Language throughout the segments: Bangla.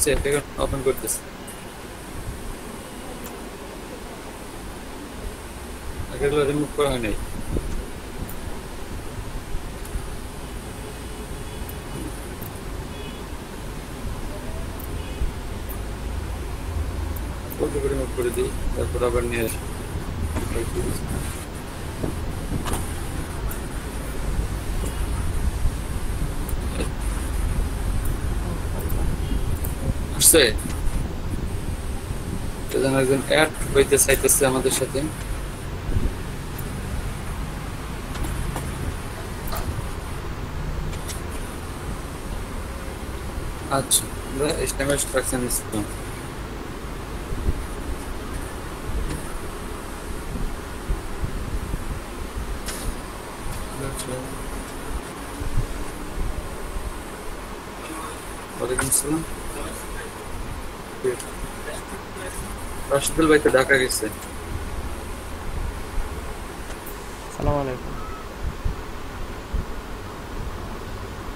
সেটা ওপেন করতেছি। আগেগুলো রিমুভ করা হয় নাই। রিমুভ করে দিই, তারপর আবার নিয়ে আসি। আসছে একজন অ্যাড হইতে চাইতেছে আমাদের সাথে। আচ্ছা, আমরা HTML স্ট্রাকচার নিচ্ছিলাম। ওয়ালাইকুম আসসালাম। রাশিদুল ভাই তো ঢাকা গেছে। আসসালামু আলাইকুম।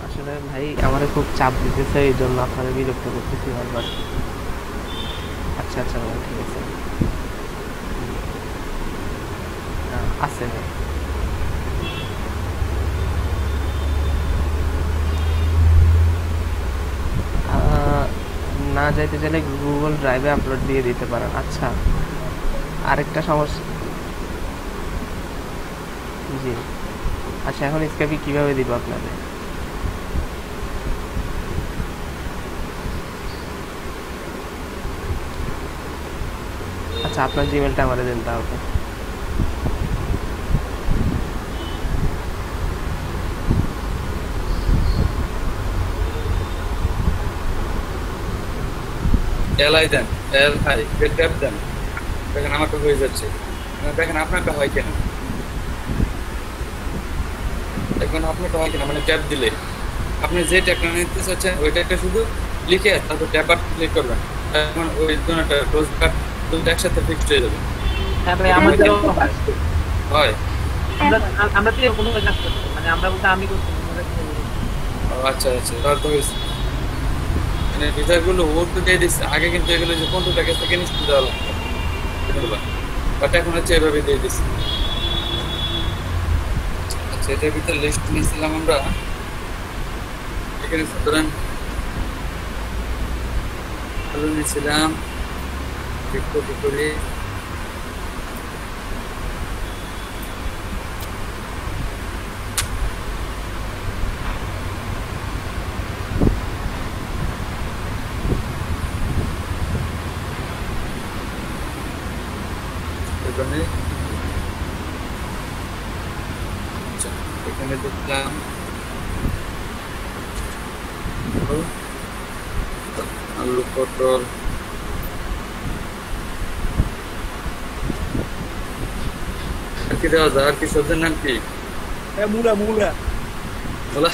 আসলে ভাই আমার খুব চাপ দিতেছে, এই জন্য আপনাদের বিরক্ত করতেছি বারবার। আচ্ছা আচ্ছা ভাই, ঠিক আছে। আছে ভাই। না যাইতে চাইলে গুগল ড্রাইভে আপলোড দিয়ে দিতে পারেন। আচ্ছা, আরেকটা সমস্যা। জি আচ্ছা, এখন স্কাইপে কীভাবে দিব আপনাদের? আচ্ছা, আপনার জিমেলটা আমাদের দেন তাহলে। এলআই দেন, এলআই ট্যাব দেন। দেখেন আমারটা হয়ে যাচ্ছে, দেখেন আপনারটা হয় কেন, এখন আপনারটা হয় কিনা, মানে ট্যাব দিলে আপনি যে ট্যাবটা নিতে চাচ্ছেন ওই ট্যাবটা শুধু লিখে তারপর ট্যাব আর ক্লিক করবেন, এখন ওই দুটোটা ক্লোজ কাট দুটো একসাথে ফিক্সড হয়ে যাবে। হ্যাঁ ভাই, আমাদেরও হয়। হয়। আমরা তো এরকম কাজ করছি, মানে আমরা বলতে আমি করছি। আচ্ছা আচ্ছা, তাহলে তো হয়েছে। মানে বিষয়গুলো ওর তো দিয়ে দিচ্ছে আগে, কিন্তু এগুলো যে কন্ট্রোলটাকে সেকেন্ড স্পিড দেওয়া লাগতো, বাট এখন হচ্ছে এভাবে দিয়ে দিচ্ছে। আচ্ছা, এটার ভিতরে লিস্ট নিয়েছিলাম আমরা, এখানে সুতরাং আলু নিয়েছিলাম, কপি করে এখানে, আচ্ছা এখানে দেখলাম আলু, পটল, আর কি দেওয়া যায়, আর কি সবজির নাম কি? মূলা মূলা মূলা,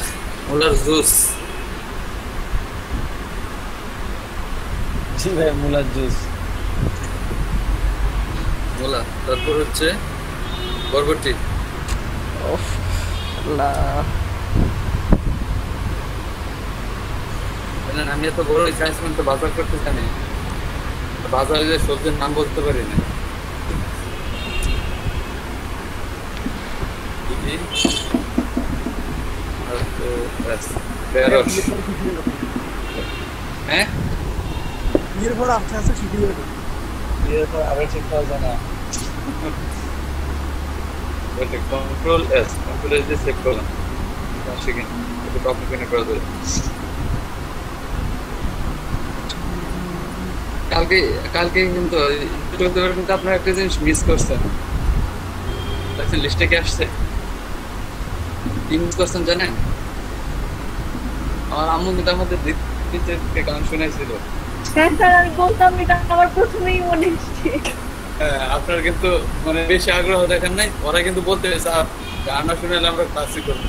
মূলার জুস। জি ভাই, মুলার জুস। মূলা, তারপর হচ্ছে বরবটি। ওফ আল্লাহ। জানেন আমি এত বড় চাইছিলাম তো বাজার করতে জানি, বাজারে যে সবজির নাম বলতে পারি না। হ্যাঁ, বিয়ের পর আস্তে আস্তে শিখে যাবে। বিয়ের পর আবার ঠিক পাওয়া যায় না। কন্ট্রোল এস, কন্ট্রোল এস দিয়ে সেভ করলাম, শিখেন একটু কপি কিনে করা যায়। কালকে কালকে কিন্তু কিন্তু আপনারা একটা জিনিস মিস করছেন, দেখছেন লিস্টে কি আসছে, কি মিস করছেন জানেন? আমার আম্মু কিন্তু আমাদের গান শোনাইছিল। হ্যাঁ স্যার, আমি বলতাম এটা আমার প্রথমেই মনে এসছে। হ্যাঁ, আপনার কিন্তু মানে বেশি আগ্রহ দেখেন নাই, ওরা কিন্তু বলতে গান না শুনাইলে আমরা ক্লাসই করবো।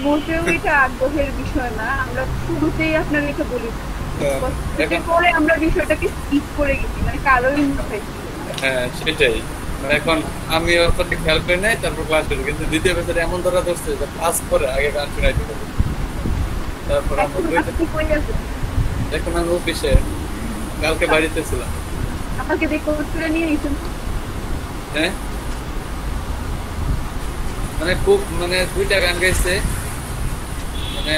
মোটেও এটা আগ্রহের বিষয় না, আমরা শুরুতেই আপনাদেরকে বলি এখন পরে আমরা বিষয়টাকে স্কিপ করে গেছি, মানে কারোই নয়। হ্যাঁ সেটাই, মানে এখন আমি ওর প্রতি খেয়াল করি নাই, তারপর ক্লাস করি, কিন্তু দ্বিতীয় বছরে এমন ধরা ধরছে যে ক্লাস করে আগে গান শোনাইতে হবে। তারপর আমরা এখন দুইটা আপনি কই আছেন? এখন আমি অফিসে কালকে বাড়িতে ছিলাম। আমাকে দিয়ে কোর্স করে নিয়ে গেছেন। হ্যাঁ মানে খুব মানে দুইটা গান গাইছে, মানে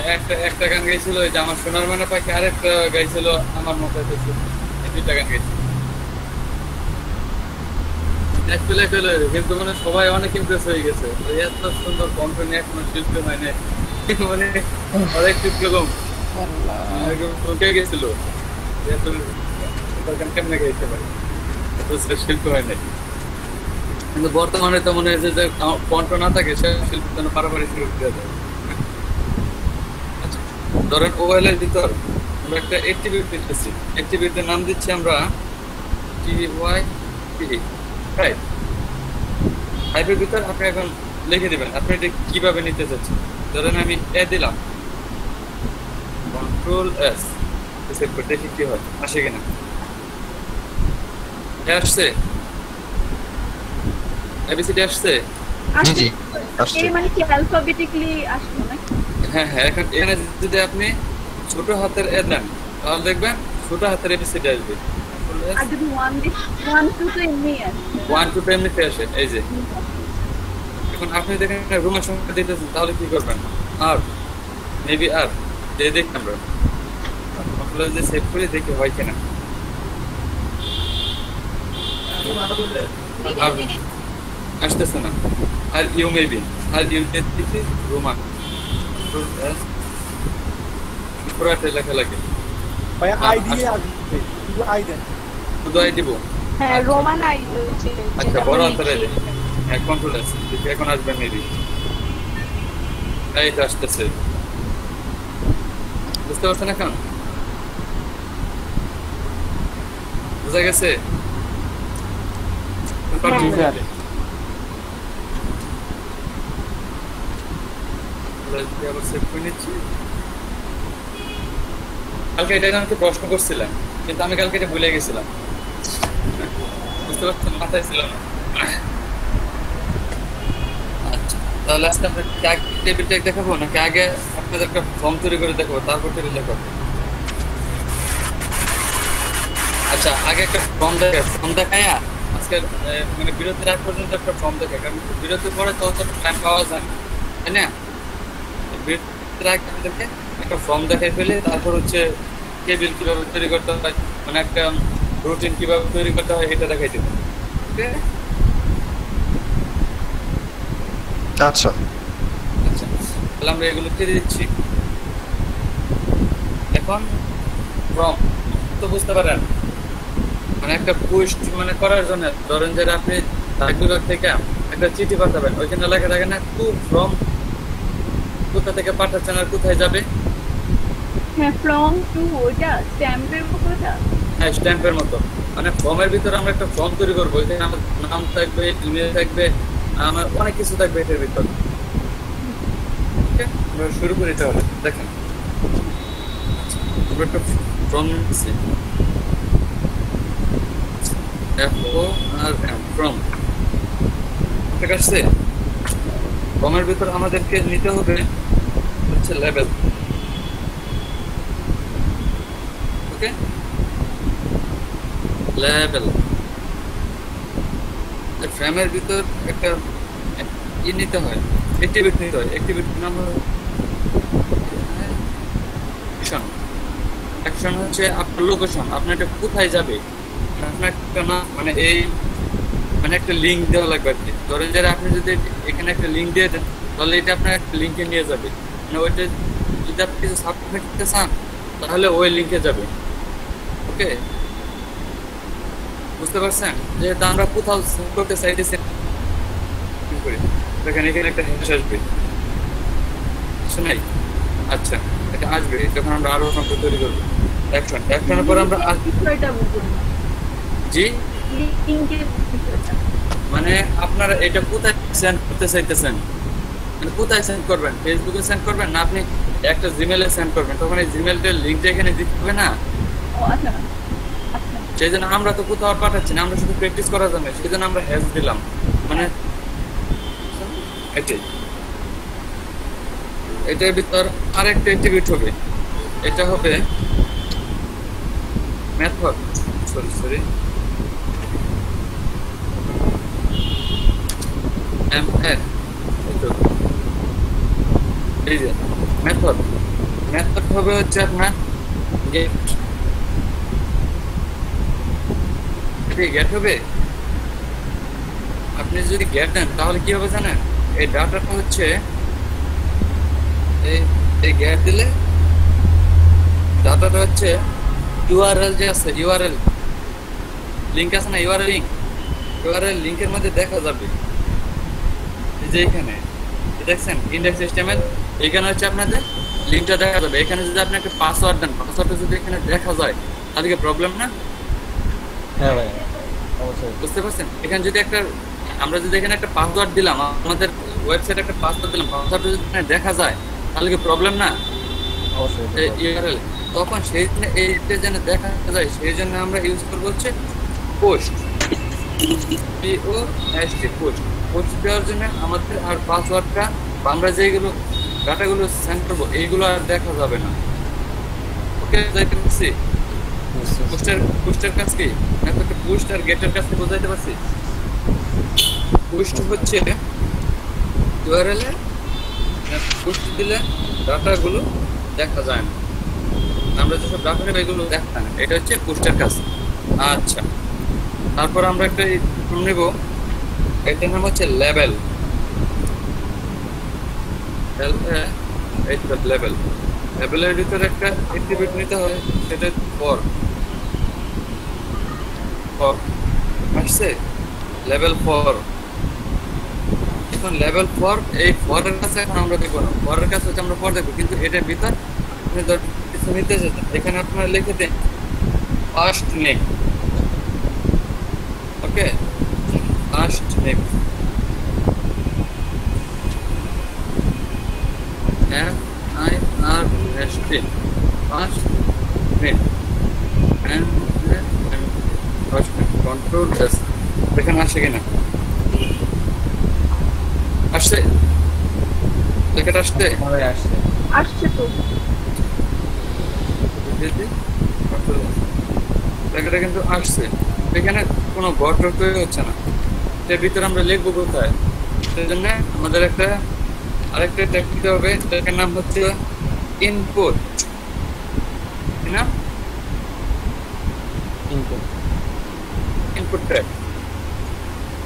একটা গান গাইছিল ওই যে আমার সোনার মানে পাখি, আরেকটা গাইছিল আমার মতো হইতেছে। এই দুইটা গান গাইছে অ্যাকচুয়ালি কিন্তু মানে সবাই অনেক ইমপ্রেস হয়ে গেছে। ওই এত সুন্দর কণ্ঠ নিয়ে এখনো শিল্পী হয় নাই, মানে অনেক কিরকম একদম চমকে গেছিল এত গান কেমনে গাইতে পারে, এত শিল্পী হয় নাই। কিন্তু বর্তমানে তো মনে হয় যে কণ্ঠ না থাকে সে শিল্পী যেন পারাপারি শুরু করে দেয়। আচ্ছা, ধরেন ওয়েলের ভিতর আমরা একটা অ্যাক্টিভিটি দিতেছি, অ্যাক্টিভিটির নাম দিচ্ছি আমরা TYP, রাইট? টাইপের ভিতর আপনি এখন লিখে দিবেন আপনি এটা কিভাবে নিতে চাচ্ছেন। ধরেন আমি এ দিলাম, Ctrl+S, সেভ করে দেখি কি হয়, আসে কিনা। আসছে, এবিসিডি আসছে। জি জি আসছে। এই মানে কি অ্যালফাবেটিক্যালি আসলো না? হ্যাঁ হ্যাঁ, এখন এখানে যদি আপনি ছোট হাতের এ দেন তাহলে দেখবেন ছোট হাতের এবিসিডি আসবে। আর যদি 1 2 তো এমনি আসে। 1 2 এমনিতে আসে, এই যে। এখন আপনি দেখেন রুমের সংখ্যা দিতেছেন তাহলে কি করবেন, আর মেবি আর দিয়ে দেখি আমরা তাহলে যে সেভ করে দেখি হয় কিনা। আর আসতেছে না, are you maybe, are you দেখি রুমা পুরাটা লেখা লাগে, ভাই আই দিয়ে আসবে, শুধু আই দেন। শুধু আই দিব। হ্যাঁ রোমান আই হচ্ছে। আচ্ছা বড় অন্তরে দে, হ্যাঁ Ctrl+S, দেখি এখন আসবে মেবি। এই তো আসতেছে, বুঝতে পারছেন এখন? বুঝা গেছে? আবার সেভ করে নিচ্ছি। কালকে এটা আমাকে প্রশ্ন করছিলাম কিন্তু আমি কালকে এটা ভুলে গেছিলাম, বুঝতে পারছেন, মাথায় ছিল না। আচ্ছা তাহলে আজকে আমরা টেবিল টেক দেখাবো নাকি আগে আপনাদের একটা ফর্ম তৈরি করে দেখাবো তারপর টেবিল দেখাবো? আচ্ছা আগে একটা ফর্ম দেখায় আজকে মানে বিরতির আগ পর্যন্ত একটা ফর্ম দেখায়, কারণ বিরতির পরে তো টাইম পাওয়া যায় না, তাই না? বিরতির আগে আমাদেরকে একটা ফর্ম দেখাই ফেলে তারপর হচ্ছে টেবিল কিভাবে তৈরি করতে হয়, মানে একটা রুটিন কিভাবে তৈরি করতে হয় এটা দেখাই দেবো। ওকে আচ্ছা আচ্ছা, তাহলে আমরা এগুলো ছেড়ে দিচ্ছি। এখন ফর্ম তো বুঝতে পারেন, মানে একটা পোস্ট মানে করার জন্য ধরেন যে আপনি ডাক বিভাগ থেকে একটা চিঠি পাঠাবেন, ওইখানে লেখা থাকে না টু ফ্রম, কোথা থেকে পাঠাচ্ছেন আর কোথায় যাবে। হ্যাঁ ফ্রম টু, ওটা স্ট্যাম্পের মতোটা। হ্যাঁ স্ট্যাম্পের মতো, মানে ফর্মের ভিতরে আমরা একটা ফর্ম তৈরি করবো, এখানে আমার নাম থাকবে, ইমেল থাকবে, আমার অনেক কিছু থাকবে এটার ভিতর। আমরা শুরু করি তাহলে, দেখেন আমরা একটা ফর্ম নিচ্ছি, FORM ফর্ম, ঠিক আছে? ফর্মের ভিতর আমাদেরকে নিতে হবে হচ্ছে লেভেল, ওকে? লেভেল ফ্রেমের ভিতর একটা নিতে হয়, অ্যাক্টিভিটি নিতে হয়, অ্যাক্টিভিটির নাম হলো অ্যাকশন। অ্যাকশন হচ্ছে আপনার লোকেশন, আপনার এটা কোথায় যাবে, আপনার একটা না মানে এই মানে একটা লিঙ্ক দেওয়া লাগবে আর কি। ধরেন যে আপনি যদি এখানে একটা লিঙ্ক দিয়ে দেন তাহলে এটা আপনার একটা লিঙ্কে নিয়ে যাবে, মানে ওইটা যদি আপনি কিছু সাবমিট করতে চান তাহলে ওই লিঙ্কে যাবে। ওকে বুঝতে পারছেন? যেহেতু আমরা কোথাও করতে চাইতেছি, দেখেন এখানে একটা হ্যাশ আসবে, শোনাই? আচ্ছা এটা আসবে যখন আমরা আরো সংখ্যা তৈরি করবো। অ্যাকশন, অ্যাকশনের পর আমরা বিষয়টা বুঝুন না। জি লিংকের বিষয়টা। মানে আপনারা এটা কোথায় সেন্ড করতে চাইতেছেন, মানে কোথায় সেন্ড করবেন? ফেসবুকে সেন্ড করবেন না আপনি একটা জিমেলে সেন্ড করবেন, তখন এই জিমেলটার লিঙ্কটা এখানে দিতে হবে না? ও আচ্ছা আচ্ছা। সেই জন্য আমরা তো কোথাও আর পাঠাচ্ছি না, আমরা শুধু প্র্যাকটিস করার জন্য, সেই জন্য আমরা হ্যাশ দিলাম, মানে এটাই। এটার ভিতর আরেকটা অ্যাট্রিবিউট হবে, এটা হবে মেথড, সরি এমএন, এই যে মেথড হবে হচ্ছে আপনার গেট, গেট হবে। আপনি যদি গেট দেন তাহলে কি হবে জানেন, এই ডাটাটা হচ্ছে এই গেট দিলে ডাটাটা হচ্ছে ইউআরএল যে আছে, ইউআরএল লিংক আছে না, ইউআরএল লিংকের মধ্যে দেখা যাবে। এই যে এখানে দেখছেন ইন্ডেক্স সিস্টেমের, এখানে হচ্ছে আপনাদের লিংকটা দেখা যাবে। এখানে যদি আপনি একটা পাসওয়ার্ড দেন, পাসওয়ার্ডটা যদি এখানে দেখা যায় তাহলে কি প্রবলেম না? হ্যাঁ ভাই অবশ্যই। বুঝতে পারছেন? এখানে যদি আমরা যদি এখানে একটা পাসওয়ার্ড দিলাম, আমাদের ওয়েবসাইটে একটা পাসওয়ার্ড দিলাম, পাসওয়ার্ডটা যদি এখানে দেখা যায় তাহলে কি প্রবলেম না? অবশ্যই ইউআরএল তখন সেই জন্য এইটা যেন দেখা যায়, সেই জন্য আমরা ইউজ করবো হচ্ছে পোস্ট, পোস্ট দেওয়ার জন্য আমাদের আর পাসওয়ার্ডটা বা আমরা যেগুলো ডাটাগুলো সেন্ড করবো এইগুলো আর দেখা যাবে না। ওকে, যাইতে পারছি? পোস্টের কাজ কি, একটা পোস্ট আর গেটের কাছে বোঝাইতে পারছি। পোস্ট হচ্ছে ইউআরএল এ পোস্ট দিলে ডাটাগুলো দেখা যায় না, আমরা যেসব ডাটা নেব এগুলো দেখা না, এটা হচ্ছে পোস্টের কাজ। আচ্ছা, তারপর আমরা একটা নেব, এটার নাম হচ্ছে লেভেল। লেভেলের ভিতরে একটা অ্যাট্রিবিউট নিতে হয়, সেটা ফর আসছে লেভেল ফর। এখন লেভেল ফর, এই ফরের কাছে এখন আমরা দেখবো না, ফরের কাছে হচ্ছে আমরা ফর দেখবো, কিন্তু এটার ভিতর আপনি কিছু নিতে চাচ্ছেন, এখানে আপনারা লিখে দেন first name. Okay, first name FIRST, first name control S. এখানে আসে কিনা, আসছে লেখাটা আসছে, আসছে তো। লেখাটা কিন্তু আসছে, এখানে কোনো গড় তৈরি হচ্ছে না। এর ভিতরে আমরা লিখবো কোথায়, সেই জন্য আমাদের আরেকটা ট্যাগ দিতে হবে, এটার নাম হচ্ছে ইনপুট। না, ইনপুট ট্যাগ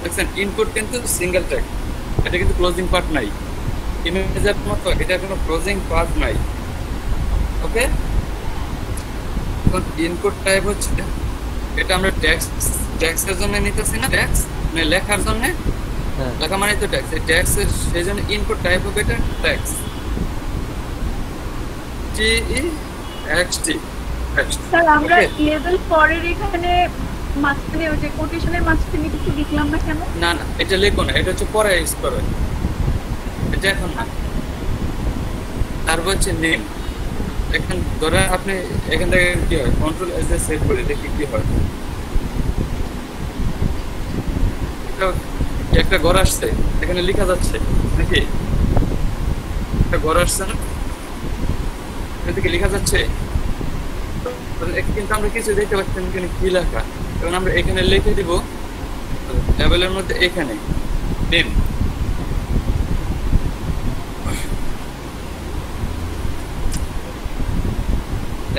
দেখছেন, ইনপুট কিন্তু সিঙ্গেল ট্যাগ, এটা কিন্তু ক্লোজিং পার্ট নাই। ইমেজের মতো এটা কোনো ক্লোজিং পার্ট নাই। ওকে, এখন ইনপুট টাইপ হচ্ছে, এটা আমরা ট্যাক্সের জন্য নিতেছি না, ট্যাক্স মানে লেখার জন্য, লেখা মানে তো ট্যাক্স, এই ট্যাক্সের সেই জন্য ইনপুট টাইপ হবে এটা ট্যাক্স, TEXT। স্যার আমরা লেভেল 4 এর এখানে মাঝখানে ওই যে কোটেশনের মাঝখানে কিছু লিখলাম না কেন? না, এটা লেখো না, এটা হচ্ছে পরে ইউজ করো, এটা এখন না। তারপর হচ্ছে নেম, এখন ধরে আপনি এখান থেকে কি হয়, কন্ট্রোল এস এ সেট করে দেখি কি হয়। একটা ঘর আসছে, এখানে লেখা যাচ্ছে নাকি, একটা ঘর আসছে না, এখান থেকে লেখা যাচ্ছে, কিন্তু আমরা কিছু দেখতে পাচ্ছি না এখানে কি লেখা। এবং আমরা এখানে লিখে দিব লেভেলের মধ্যে এখানে নেম।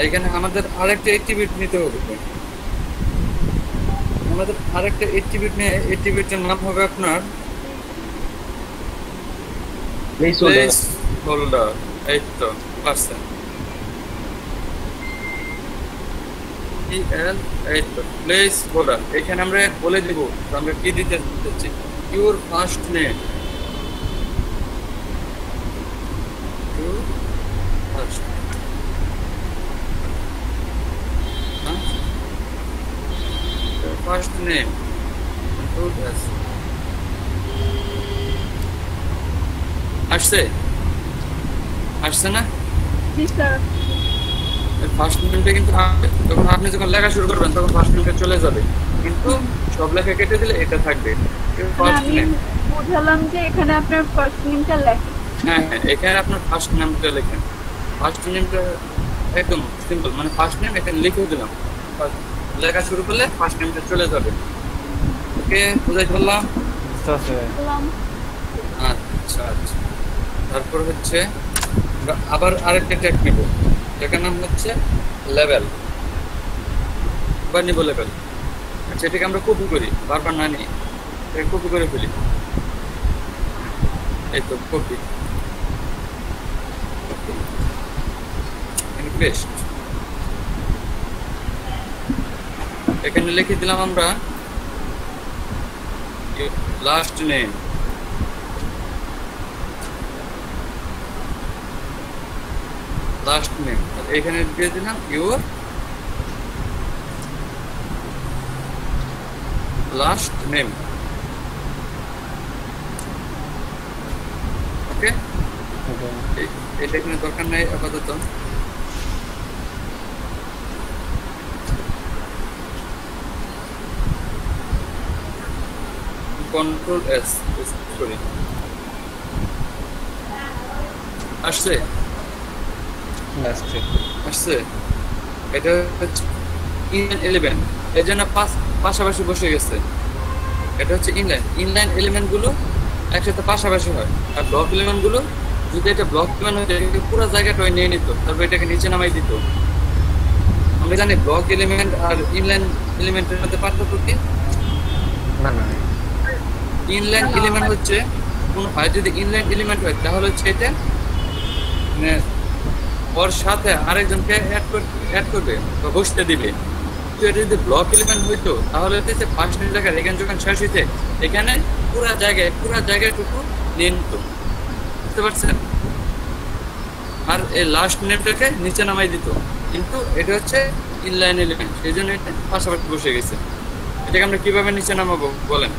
এখানে আমাদের আরেকটা অ্যাট্রিবিউট নিতে হবে, আমাদের আরেকটা অ্যাট্রিবিউট নিয়ে, অ্যাট্রিবিউটের নাম হবে আপনার প্লেস হোল্ডার। এই তো পারছেন, এই তো প্লেস হোল্ডার। এখানে আমরা বলে দিব আমরা কি দিতে চাচ্ছি, your first name, first name আসছে না? জি স্যার। ফার্স্ট নেমটা কিন্তু তখন আপনি যখন লেখা শুরু করবেন তখন ফার্স্ট নেমটা চলে যাবে, কিন্তু সব লেখা কেটে দিলে এটা থাকবে ফার্স্ট আমি নেম। বুঝালাম যে এখানে আপনার ফার্স্ট নেমটা হ্যাঁ হ্যাঁ, এখানে আপনার ফার্স্ট নেমটা লেখেন। ফার্স্ট নেমটা একদম সিম্পল, মানে ফার্স্ট নেম এখানে লিখে দিলাম। লেখা শুরু করলে ফার্স্ট নেমটা চলে যাবে। ওকে, বুঝাই পারলাম? বুঝতে পারছি ভাই। বললাম, আচ্ছা আচ্ছা। তারপর হচ্ছে আমরা আবার আরেকটা ট্যাগ নিব, যেটার নাম হচ্ছে লেভেল। এবার নিব লেভেল। আচ্ছা, এটাকে আমরা কপি করি, বারবার না নিয়ে এটাকে কপি করে ফেলি। এই তো কপি, পেস্ট। এখানে লিখে দিলাম আমরা লাস্ট নেম। লাস্ট নেম এখানে দিয়ে দিলাম ইউর লাস্ট নেম। ওকে, এটা এখানে দরকার নাই আপাতত। কন্ট্রোল এস করি, আসছে আসছে। এটা হচ্ছে ইনলাইন এলিমেন্ট, এর জন্য পাশাপাশি বসে গেছে। এটা হচ্ছে ইনলাইন এলিমেন্ট গুলো একসাথে পাশাপাশি হয়। আর ব্লক এলিমেন্ট গুলো যদি এটা ব্লক এলিমেন্ট হয়ে যায়, পুরো জায়গাটা নিয়ে নিত, তারপর এটাকে নিচে নামাই দিত। আমরা জানি ব্লক এলিমেন্ট আর ইনলাইন এলিমেন্টের মধ্যে পার্থক্য কি? না না, ইনলাইন এলিমেন্ট হচ্ছে কোন হয়, যদি ইনলাইন এলিমেন্ট হয় তাহলে হচ্ছে এটা মানে ওর সাথে আরেকজনকে অ্যাড করবে বা বসতে দিবে। তো এটা যদি ব্লক এলিমেন্ট হইতো তাহলে হচ্ছে ফার্স্ট জায়গায় এখানে যখন শেষ হইতে এখানে পুরা জায়গাটুকু নিয়ে নিত। বুঝতে পারছেন? আর এই লাস্ট নেমটাকে নিচে নামাই দিত। কিন্তু এটা হচ্ছে ইনলাইন এলিমেন্ট, সেই জন্য এটা পাশাপাশি বসে গেছে। এটাকে আমরা কিভাবে নিচে নামাবো বলেন?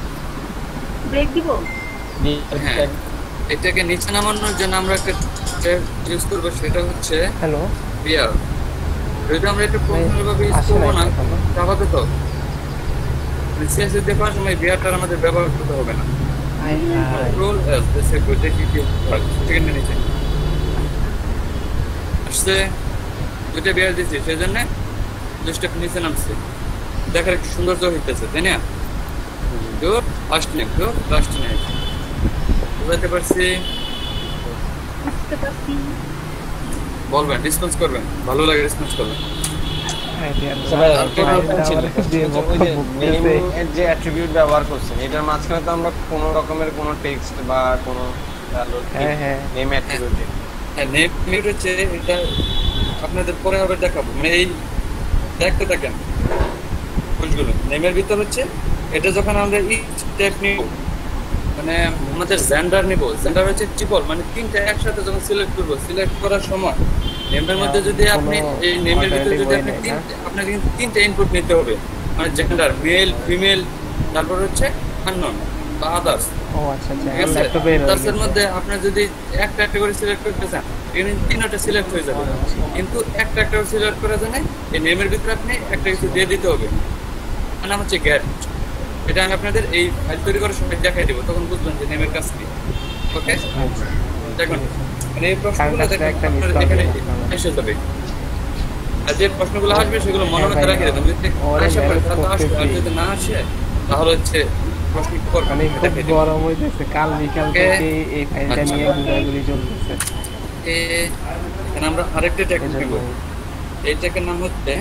ব্রেক দিব। হ্যাঁ, এটাকে নিচে নামানোর জন্য আমরা একটা ইউজ করবো, সেটা হচ্ছে হ্যালো, বিয়ার। যদি আমরা এটা প্রফেশনালভাবে ইউজ করবো না, আপাতত সিএসএস দেখার সময় বিয়ারটার আমাদের ব্যবহার করতে হবে না। কন্ট্রোল এস দেখি কি হয়। সেকেন্ডে নিচে আসছে, দুটো বিয়ার দিচ্ছি, সেই জন্য 2 স্টেপ নিচে নামছে। দেখার একটু সৌন্দর্য হইতেছে, তাই না? Your first name, your last name. বুঝাতে পারছি? বুঝতে পারছি। বলবেন, রেসপন্স করবেন, ভালো লাগে রেসপন্স করবেন। যে অ্যাট্রিবিউট ব্যবহার করছেন এটার মাঝখানে তো আমরা কোনো রকমের কোনো টেক্সট বা কোনো নেম অ্যাট্রিবিউট হ্যাঁ, নেম মিউট হচ্ছে, এটা আপনাদের পরে আবার দেখাবো। মানে এই দেখতে থাকেন কোর্সগুলো। নেমের ভিতর হচ্ছে এটা যখন আমরা ই স্টেপ নিব, মানে আমাদের জেন্ডার নিব। জেন্ডার হচ্ছে ট্রিপল, মানে তিনটা একসাথে যখন সিলেক্ট করব, সিলেক্ট করার সময় নেমের মধ্যে যদি আপনি এই নেমের ভিতরে যদি আপনি আপনাকে কিন্তু 3টা ইনপুট নিতে হবে। মানে জেন্ডার, মেল, ফিমেল, তারপর হচ্ছে আননোন বা আদার্স। ও আচ্ছা আচ্ছা, ঠিক আছে? ল্যাপটপে আদার্সের মধ্যে আপনার যদি একটা করে সিলেক্ট করতে চান, এখানে 3টা সিলেক্ট হয়ে যাবে। কিন্তু একটা করে সিলেক্ট করা যায় না, এই নেমের ভিতরে আপনি একটা কিছু দিয়ে দিতে হবে। নাম হচ্ছে গ্যাট। এটা আমি আপনাদের এই ফাইল তৈরি করার সময় দেখাই দেবো, তখন বুঝবেন যে নেমের কাজ কি। ওকে, দেখুন মানে এই প্রশ্নগুলো দেখেন আপনার এখানে এসে যাবে। আর যে প্রশ্নগুলো আসবে সেগুলো মনে মধ্যে রাখে দেবেন। যদি আসে পড়ে তাহলে আসবে, আর যদি না আসে তাহলে হচ্ছে প্রশ্ন করবেন। মানে খুব গরম হইতেছে, কাল বিকাল থেকে এই ফাইলটা নিয়ে ঘোরাঘুরি চলতেছে। এখানে আমরা আরেকটা ট্যাগ নেব। এই ট্যাগের নাম হচ্ছে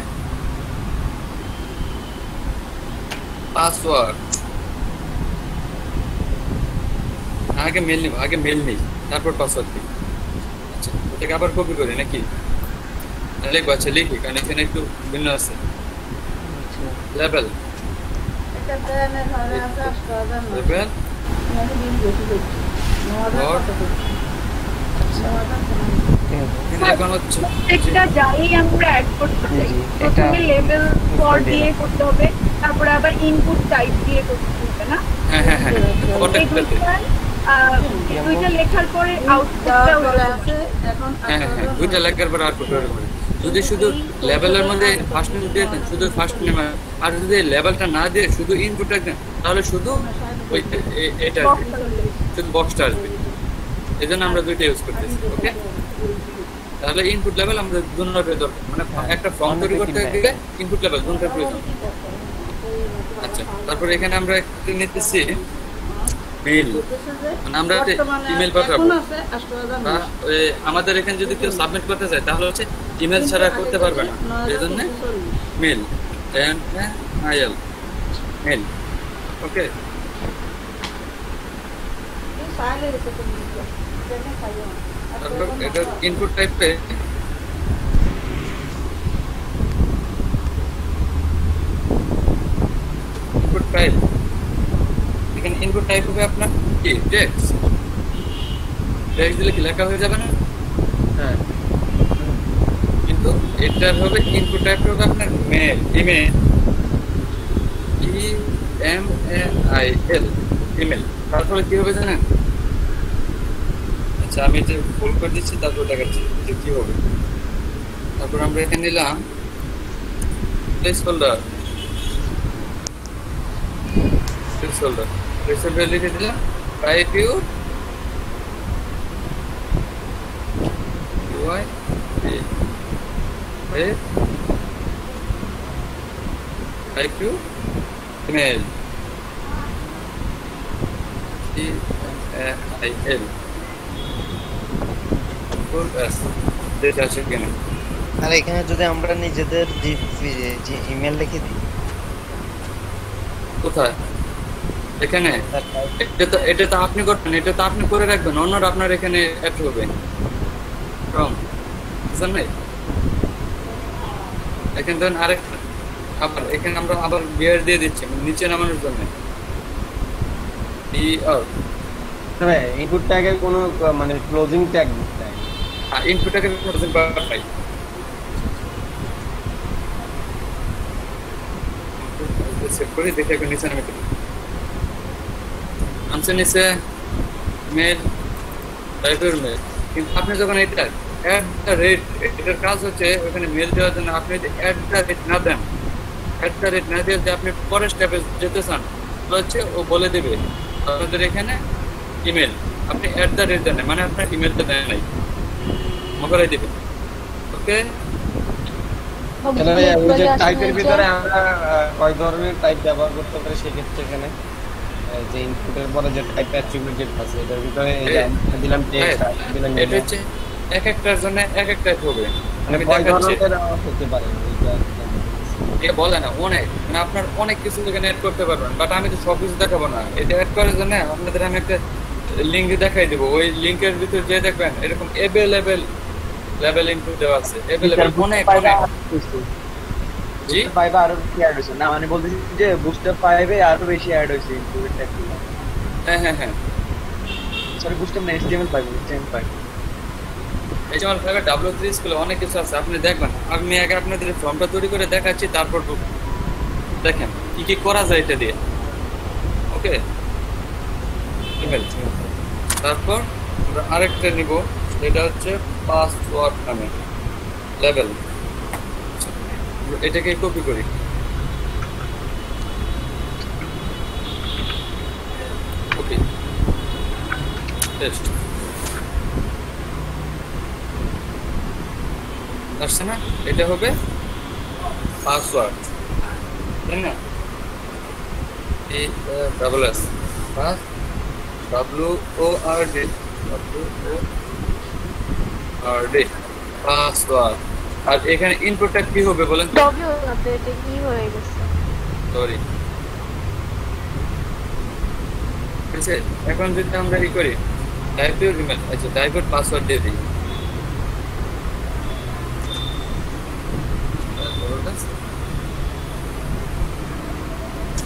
পাসওয়ার্ড। আগে মেল নেই, তারপর পাসওয়ার্ড দিই। আচ্ছা, এটাকে আবার কপি করি নাকি? লিখবো, আচ্ছা লিখি, কারণ এখানে একটু ভিন্ন আছে। লেভেল এখন হচ্ছে প্রত্যেকটা যাই আমরা অ্যাড করতে চাই, প্রথমে লেভেল ফর দিয়ে করতে হবে, তারপরে আবার ইনপুট টাইপ দিয়ে করতে হবে না? হ্যাঁ হ্যাঁ হ্যাঁ, এই দুইটা লেখার পরে আউটপুটটা আছে। এখন হ্যাঁ হ্যাঁ, দুইটা লেখার পর আর করতে হবে। যদি শুধু লেভেলের মধ্যে ফার্স্ট নেম দিয়ে দেন, শুধু ফার্স্ট নেম, আর যদি লেভেলটা না দিয়ে শুধু ইনপুট রাখেন, তাহলে শুধু ওই এটা আসবে, শুধু বক্সটা আসবে। এই জন্য আমরা দুইটা ইউজ করতেছি। ওকে, তাহলে ইনপুট লেভেল আমরা দুটোর দরকার, মানে একটা ফর্ম তৈরি করতে গেলে ইনপুট লেভেল দুটোর প্রয়োজন। আচ্ছা, তারপর এখানে আমরা একটু নিতেছি মেইল, মানে আমরা একটা ইমেল পাঠাবো। আমাদের এখানে যদি কেউ সাবমিট করতে চায় তাহলে হচ্ছে ইমেল ছাড়া করতে পারবে না, এই জন্য মেল, মেল। ওকে, তারপর এটা ইনপুট টাইপে ইনপুট টাইপ, এখানে ইনপুট টাইপ হবে আপনার কি টেক্সট। টেক্সট দিলে কি লেখা হয়ে যাবে না? হ্যাঁ, কিন্তু এটার হবে ইনপুট টাইপ হবে আপনার মেল, ইমেল, EMAIL, ইমেল। তারপরে কি হবে জানেন? আচ্ছা, আমি এটা ফুল করে দিচ্ছি, তারপর দেখাচ্ছি যে কি হবে। তারপর আমরা এখানে নিলাম প্লেস হোল্ডার, লিখে দিলাম type you type you email, EMAIL, দেখে আসে কিনা। আর এখানে যদি আমরা নিজেদের যে ইমেল লিখে দিই, কোথায়? এখানে এটা তো আপনি করবেন, এটা তো আপনি করে রাখবেন, অন্যরা আপনার এখানে অ্যাড হবে। বুঝলেন নাই? এখানে ধরেন আরেকটা, আবার এখানে আমরা আবার বিয়ার দিয়ে দিচ্ছি নিচে নামানোর জন্য। ইনপুট ট্যাগের কোনো মানে ক্লোজিং ট্যাগ নাই। ইনপুটটাকে পাই সেভ করে দেখে এখন নিচে নামে আনছে নিচে মেল, টাইপের মেল। কিন্তু আপনি যখন এটা অ্যাট দ্য রেট, এটার কাজ হচ্ছে ওখানে মেল দেওয়ার জন্য আপনি যদি অ্যাট দ্য রেট না দেন, অ্যাট দ্য রেট না দিয়ে যদি আপনি পরের স্টেপে যেতে চান তাহলে হচ্ছে ও বলে দেবে আপনাদের এখানে ইমেল, আপনি অ্যাট দ্য রেট দেন, মানে আপনার ইমেলটা দেন নাই, মকরাই দিবে। ওকে, তাহলে ওই যে টাইপের ভিতরে আমরা কয় ধরনের টাইপ ব্যবহার করতে পারি সেক্ষেত্রে এখানে যে ইনপুটের পরে যে টাইপ অ্যাট্রিবিউটেড আছে এটার ভিতরে এই যে আমরা দিলাম টেক্সট, দিলাম এটা হচ্ছে এক একটার জন্য এক এক টাইপ হবে। মানে আমি কয় দেখাচ্ছি, ধরনের হতে পারে এইটা এ বলে না অনেক, মানে আপনার অনেক কিছু এখানে অ্যাড করতে পারবেন, বাট আমি তো সব কিছু দেখাবো না। এটা অ্যাড করার জন্য আপনাদের আমি একটা লিঙ্ক দেখাই দেবো, ওই লিঙ্কের ভিতরে যে দেখবেন এরকম অ্যাভেলেবেল লেভেল ইনপুট দেওয়া আছে, অ্যাভেলেবেল অনেক অনেক। জি, পাইবে আরো বেশি অ্যাড হইছে না, মানে বলতেছি যে বুস্টার পাইবে আরো বেশি অ্যাড হইছে ইনপুটের ট্যাগগুলো। হ্যাঁ হ্যাঁ হ্যাঁ, সরি বুস্টার না, HTML পাইবে, HTML পাইবে। এই যেমন ফাইবার W3 স্কুলে অনেক কিছু আছে, আপনি দেখবেন। আমি আগে আপনাদের ফর্মটা তৈরি করে দেখাচ্ছি, তারপর দেখেন কি কি করা যায় এটা দিয়ে। ওকে, ইমেল। তারপর আমরা আরেকটা নিব, এটা হচ্ছে পাসওয়ার্ড নামে লেভেল। এটাকে কপি করি, ওকে, টেস্ট আসছে না? এটা হবে পাসওয়ার্ড, তাই না? এই double S pass WORD password. আর এখানে ইনপুটটা কি হবে বলেন? ডব্লিউ আছে, এটা কি হয়ে গেছে? সরি, ঠিক আছে। এখন যদি আমরা কি করি, টাইপ ইউর ইমেল, আচ্ছা টাইপ ইউর পাসওয়ার্ড দিয়ে দিই।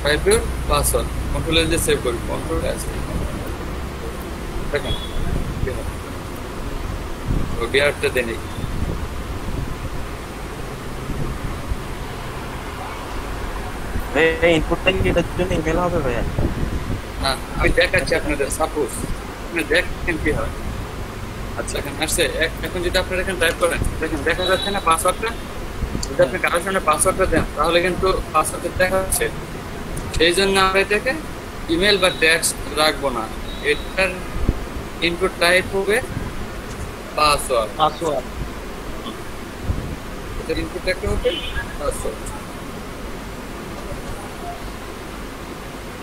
Type your password, control S দিয়ে সেভ করি, কন্ট্রোল এস। দেখেন ও বিআরটা দেন, এই ইনপুটটা কি এটার জন্য ইমেল হবে ভাইয়া? না আমি দেখাচ্ছি আপনাদের, সাপোজ আপনি দেখেন কি হয়। আচ্ছা এখন আসছে, এখন যদি আপনারা এখানে টাইপ করেন, দেখেন দেখা যাচ্ছে না পাসওয়ার্ডটা? যদি আপনি কারোর সামনে পাসওয়ার্ডটা দেন তাহলে কিন্তু পাসওয়ার্ডটা দেখা যাচ্ছে। সেই জন্য আমরা এটাকে ইমেল বা টেক্সট রাখবো না, এটার ইনপুট টাইপ হবে পাসওয়ার্ড। পাসওয়ার্ড এটার ইনপুট একটা হবে password.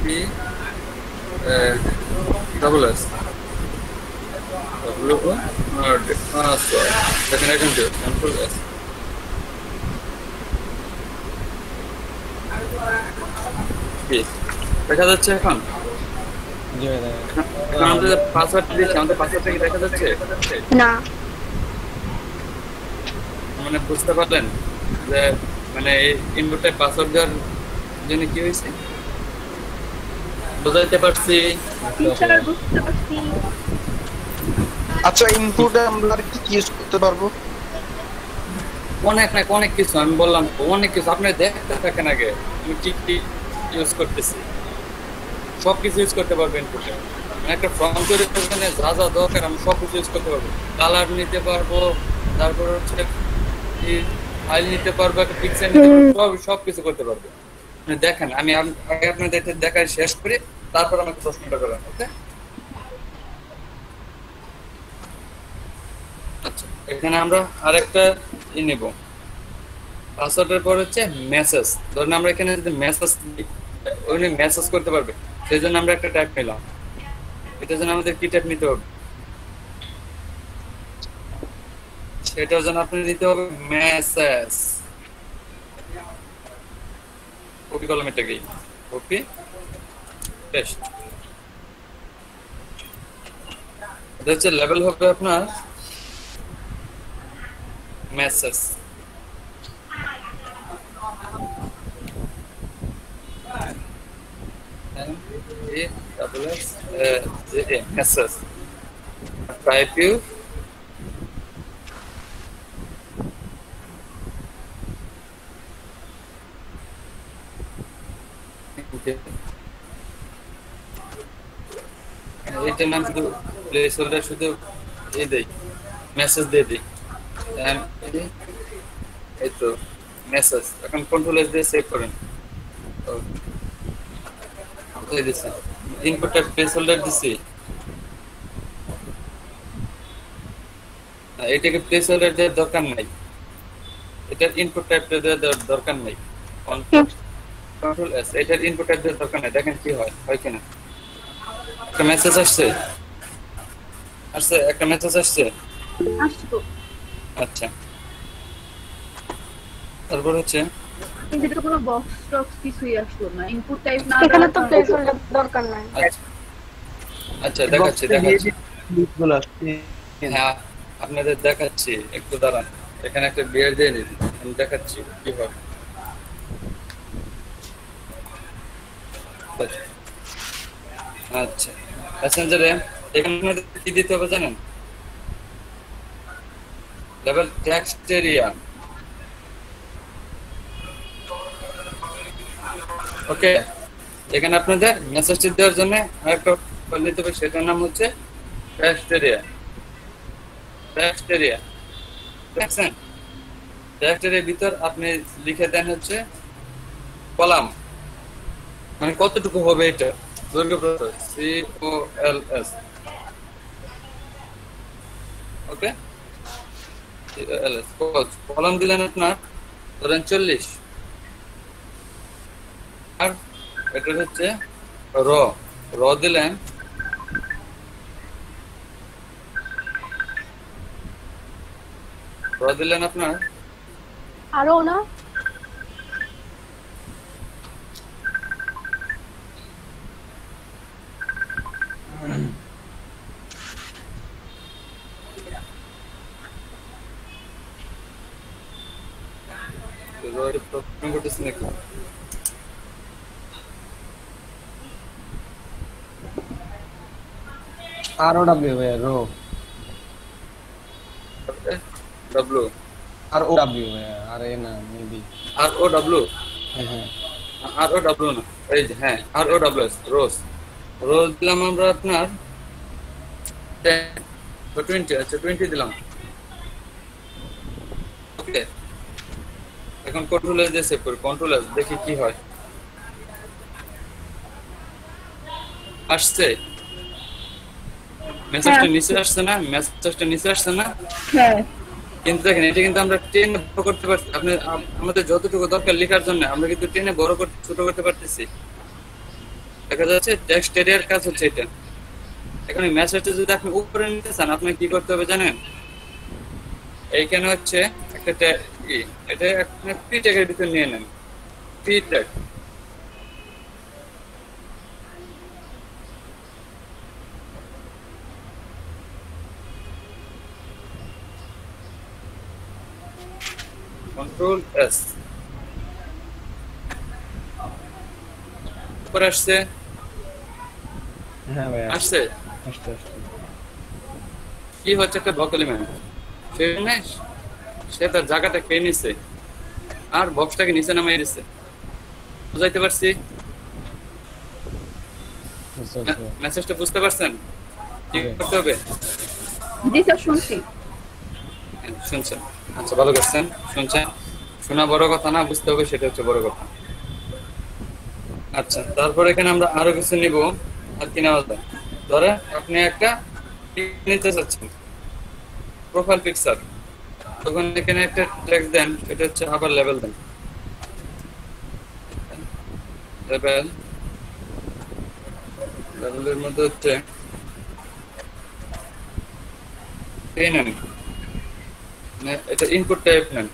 P double S double O R password. দেখেন এখন যে কন্ট্রোল এস। দেখা যাচ্ছে এখন? জি ভাই দেখেন। এখন আমাদের পাসওয়ার্ড দিয়েছি, আমাদের পাসওয়ার্ডটা কি দেখা যাচ্ছে? না, মানে বুঝতে পারলেন যে মানে ইনপুটে পাসওয়ার্ড দেওয়ার জন্য কি হয়েছে? বুঝাইতে পারছি? টিচার বুঝতে পারছি। আচ্ছা, ইনপুটে আমরা আর কি ইউজ করতে পারবো? অনেক কিছু আমি বললাম তো, অনেক কিছু। আপনি দেখতে থাকেন আগে আমি কি কি ইউজ করতেছি, সব কিছু ইউজ করতে পারবেন ইনপুটে। মানে একটা ফর্ম তৈরি করতে যা যা দরকার আমি সব কিছু ইউজ করতে পারবো। কালার নিতে পারবো, তারপর হচ্ছে ফাইল নিতে পারবো, একটা পিকচার নিতে পারবো, সব কিছু করতে পারবো। মানে দেখেন আমি আগে আপনাদের দেখা শেষ করি, তারপর আমাকে প্রশ্নটা করেন। ওকে, আচ্ছা এখানে আমরা আরেকটা নেব। পাসওয়ার্ডের পর হচ্ছে মেসেজ। ধরুন আমরা এখানে যদি মেসেজ দিই, উনি মেসেজ করতে পারবে, সেই জন্য আমরা একটা ট্যাগ নিলাম। এটার জন্য আমাদের কি ট্যাগ নিতে হবে? সেটার জন্য আপনি নিতে হবে মেসেজ। কপি করলাম এটাকে, কপি পেস্ট। এটা হচ্ছে লেভেল হবে আপনার মেসেজ। মেসেজ টাইপ ইউ এটার নাম শুধু প্লেস হোল্ডার, শুধু এই দেই মেসেজ দিয়ে দিই। এই তো মেসেজ। এখন কন্ট্রোল এস দিয়ে সেভ করেন। ইনপুটটা প্লেস হোল্ডার দিছি, এটাকে প্লেস হোল্ডার দেওয়ার দরকার নাই, এটার ইনপুট টাইপটা দেওয়ার দরকার নাই। কন্ট্রোল এস, এটার ইনপুট টাইপ দেওয়ার দরকার নাই। দেখেন কি হয়, হয় কিনা। একটা মেসেজ আসছে, একটা মেসেজ আসছে। আসতো, আচ্ছা, তারপর হচ্ছে কিন্তু এটা কোনো বক্স টক্স কিছুই আসলো না। ইনপুট টাইপ না, এখানে তো প্লেস হোল্ডার দরকার নাই। আচ্ছা দেখাচ্ছি। লিস্টগুলো আসছে। হ্যাঁ আপনাদের দেখাচ্ছি, একটু দাঁড়ান। এখানে একটা বিয়ার দিয়ে নিন, আমি দেখাচ্ছি কিভাবে। আচ্ছা প্যাসেঞ্জারে এখানে আপনাদের কি দিতে হবে জানেন? Level text area. ওকে, এখানে আপনাদের মেসেজটি দেওয়ার জন্য আরেকটা ফাইল নিতে হবে, সেটার নাম হচ্ছে টেক্সট এরিয়া। টেক্সট এরিয়া দেখছেন? টেক্সট এরিয়ার ভিতর আপনি লিখে দেন হচ্ছে কলাম, মানে কতটুকু হবে এটা দৈর্ঘ্য, COLS। ওকে, কলাম দিলেন আপনার ধরেন 40, আর এটা হচ্ছে র দিলেন আপনার আরো না প্রবলেম ঘটেছে নাকি? ROW ভাই, রো ডব্লিউ ROW ভাই, আর এ না মেবি ROW, হ্যাঁ ROW না, এই যে হ্যাঁ ROWS, রোজ দিলাম আমরা আপনার 20। আচ্ছা 20 দিলাম। ওকে, এখন কন্ট্রোল এস দিয়ে সেভ করি। কন্ট্রোল এস, দেখি কি হয়। আসছে মেসেজটা নিচে আসছে না, মেসেজটা নিচে আসছে না। হ্যাঁ কিন্তু দেখেন এটা কিন্তু আমরা টেনে বড় করতে পারছি। আপনি আমাদের যতটুকু দরকার লেখার জন্য আমরা কিন্তু টেনে বড় করতে ছোট করতে পারতেছি। দেখা যাচ্ছে টেক্সট এরিয়ার কাজ হচ্ছে এটা। এখানে মেসেজটা যদি আপনি উপরে নিতে চান আপনি কি করতে হবে জানেন? এইখানে হচ্ছে একটা এটা আপনি পি ট্যাগের ভিতর নিয়ে নেন, পি ট্যাগ। কন্ট্রোল এস উপরে আসছে, হ্যাঁ ভাই আসছে। আসতে আসতে কি হচ্ছে একটা ব্লক এলিমেন্ট, সে তার জায়গাটা খেয়ে নিচ্ছে আর বক্সটাকে নিচে নামিয়ে দিচ্ছে। বুঝাইতে পারছি? মেসেজটা বুঝতে পারছেন? কি করতে হবে? জি স্যার শুনছি। শুনছেন? আচ্ছা ভালো করছেন, শুনছেন। শোনা বড় কথা না, বুঝতে হবে সেটা হচ্ছে বড় কথা। আচ্ছা তারপর এখানে আমরা আরো কিছু নিব। আর কি নেওয়া যায়? ধরে আপনি একটা নিতে চাচ্ছেন প্রোফাইল পিকচার, তখন এখানে একটা টেক্সট দেন, এটা হচ্ছে আবার লেভেল দেন। লেভেলের মধ্যে হচ্ছে এই নেন, এটা ইনপুট টাইপ নেন।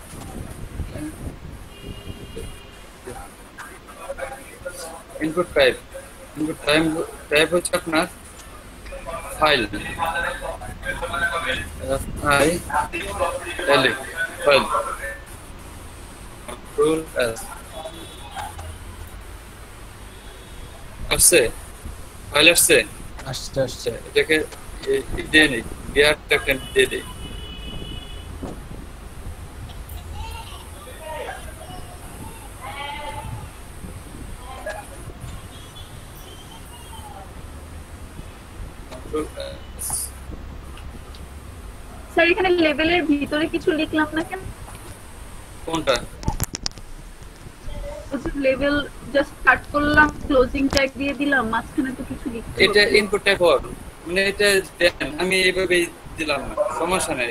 ইনপুট টাইপ হচ্ছে আপনার ফাইল, ফাইল কন্ট্রোল এস আসছে, ফাইল আসছে। আসতে আসতে এটাকে দিয়ে নিই, বিয়ার টেক্সট দিয়ে দিই। স্যার এখানে লেভেলের ভিতরে কিছু লিখলাম না কেন? কোনটা? লেভেল জাস্ট স্টার্ট করলাম, ক্লোজিং ট্যাগ দিয়ে দিলাম, মাঝখানে তো কিছু লিখতে এটা হবে। ইনপুট টাইপ হওয়ার মানে এটা দেন, আমি এইভাবে দিলাম না, সমস্যা নাই।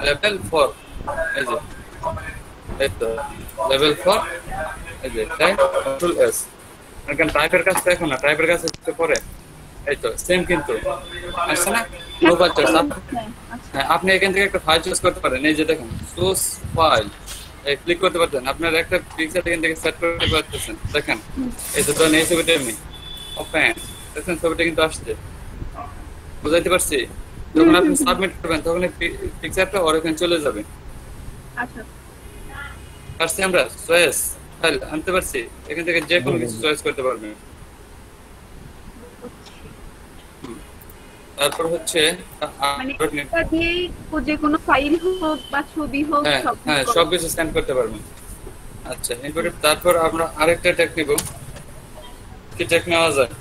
লেভেল 4 এই যে, এই তো লেভেল 4 এই যে টাইপ কন্ট্রোল এস। এখন টাইপের কাজটা এখন না, টাইপের কাজ হচ্ছে পরে। এই তো সেম কিন্তু আসছে না? নো বাচ্চা। হ্যাঁ, আচ্ছা। হ্যাঁ, আপনি এখান থেকে একটা ফাইল চুজ করতে পারেন। এই যে দেখেন সোর্স ফাইল, এই ক্লিক করতে পারতেন, আপনার একটা পিকচার এখান থেকে সেট করতে পারতেছেন। দেখেন এই তো ধরেন এই ছবিটা এমনি ওপেন, দেখেন ছবিটা কিন্তু আসছে। বুঝাইতে পারছি? যখন আপনি সাবমিট করবেন তখন এই পিকচারটা ওর এখানে চলে যাবে। আচ্ছা পারছি আমরা চয়েস ফাইল আনতে পারছি, এখান থেকে যে কোনো কিছু চয়েস করতে পারবেন। তারপর হচ্ছে মানে এটা দিয়েই যে কোনো ফাইল হোক বা ছবি হোক হ্যাঁ সব হ্যাঁ সব কিছু স্ক্যান করতে পারবেন। আচ্ছা এরপরে তারপর আমরা আরেকটা টেক নিব। কি টেক নেওয়া যায়?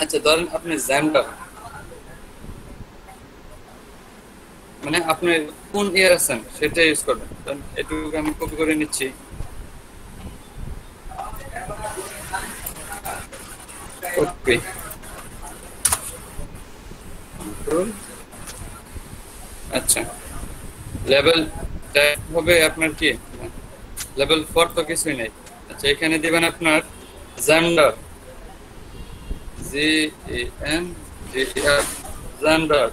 আচ্ছা ধরেন আপনি জ্যান্ডার, মানে আপনি কোন ইয়ার আছেন সেটা ইউজ করবেন। এটুকু আমি কপি করে নিচ্ছি। ওকে আচ্ছা লেভেল টাইপ হবে আপনার কি লেভেল 4 তো কিছুই নেই। আচ্ছা এখানে দিবেন আপনার gender, G A N G R gender,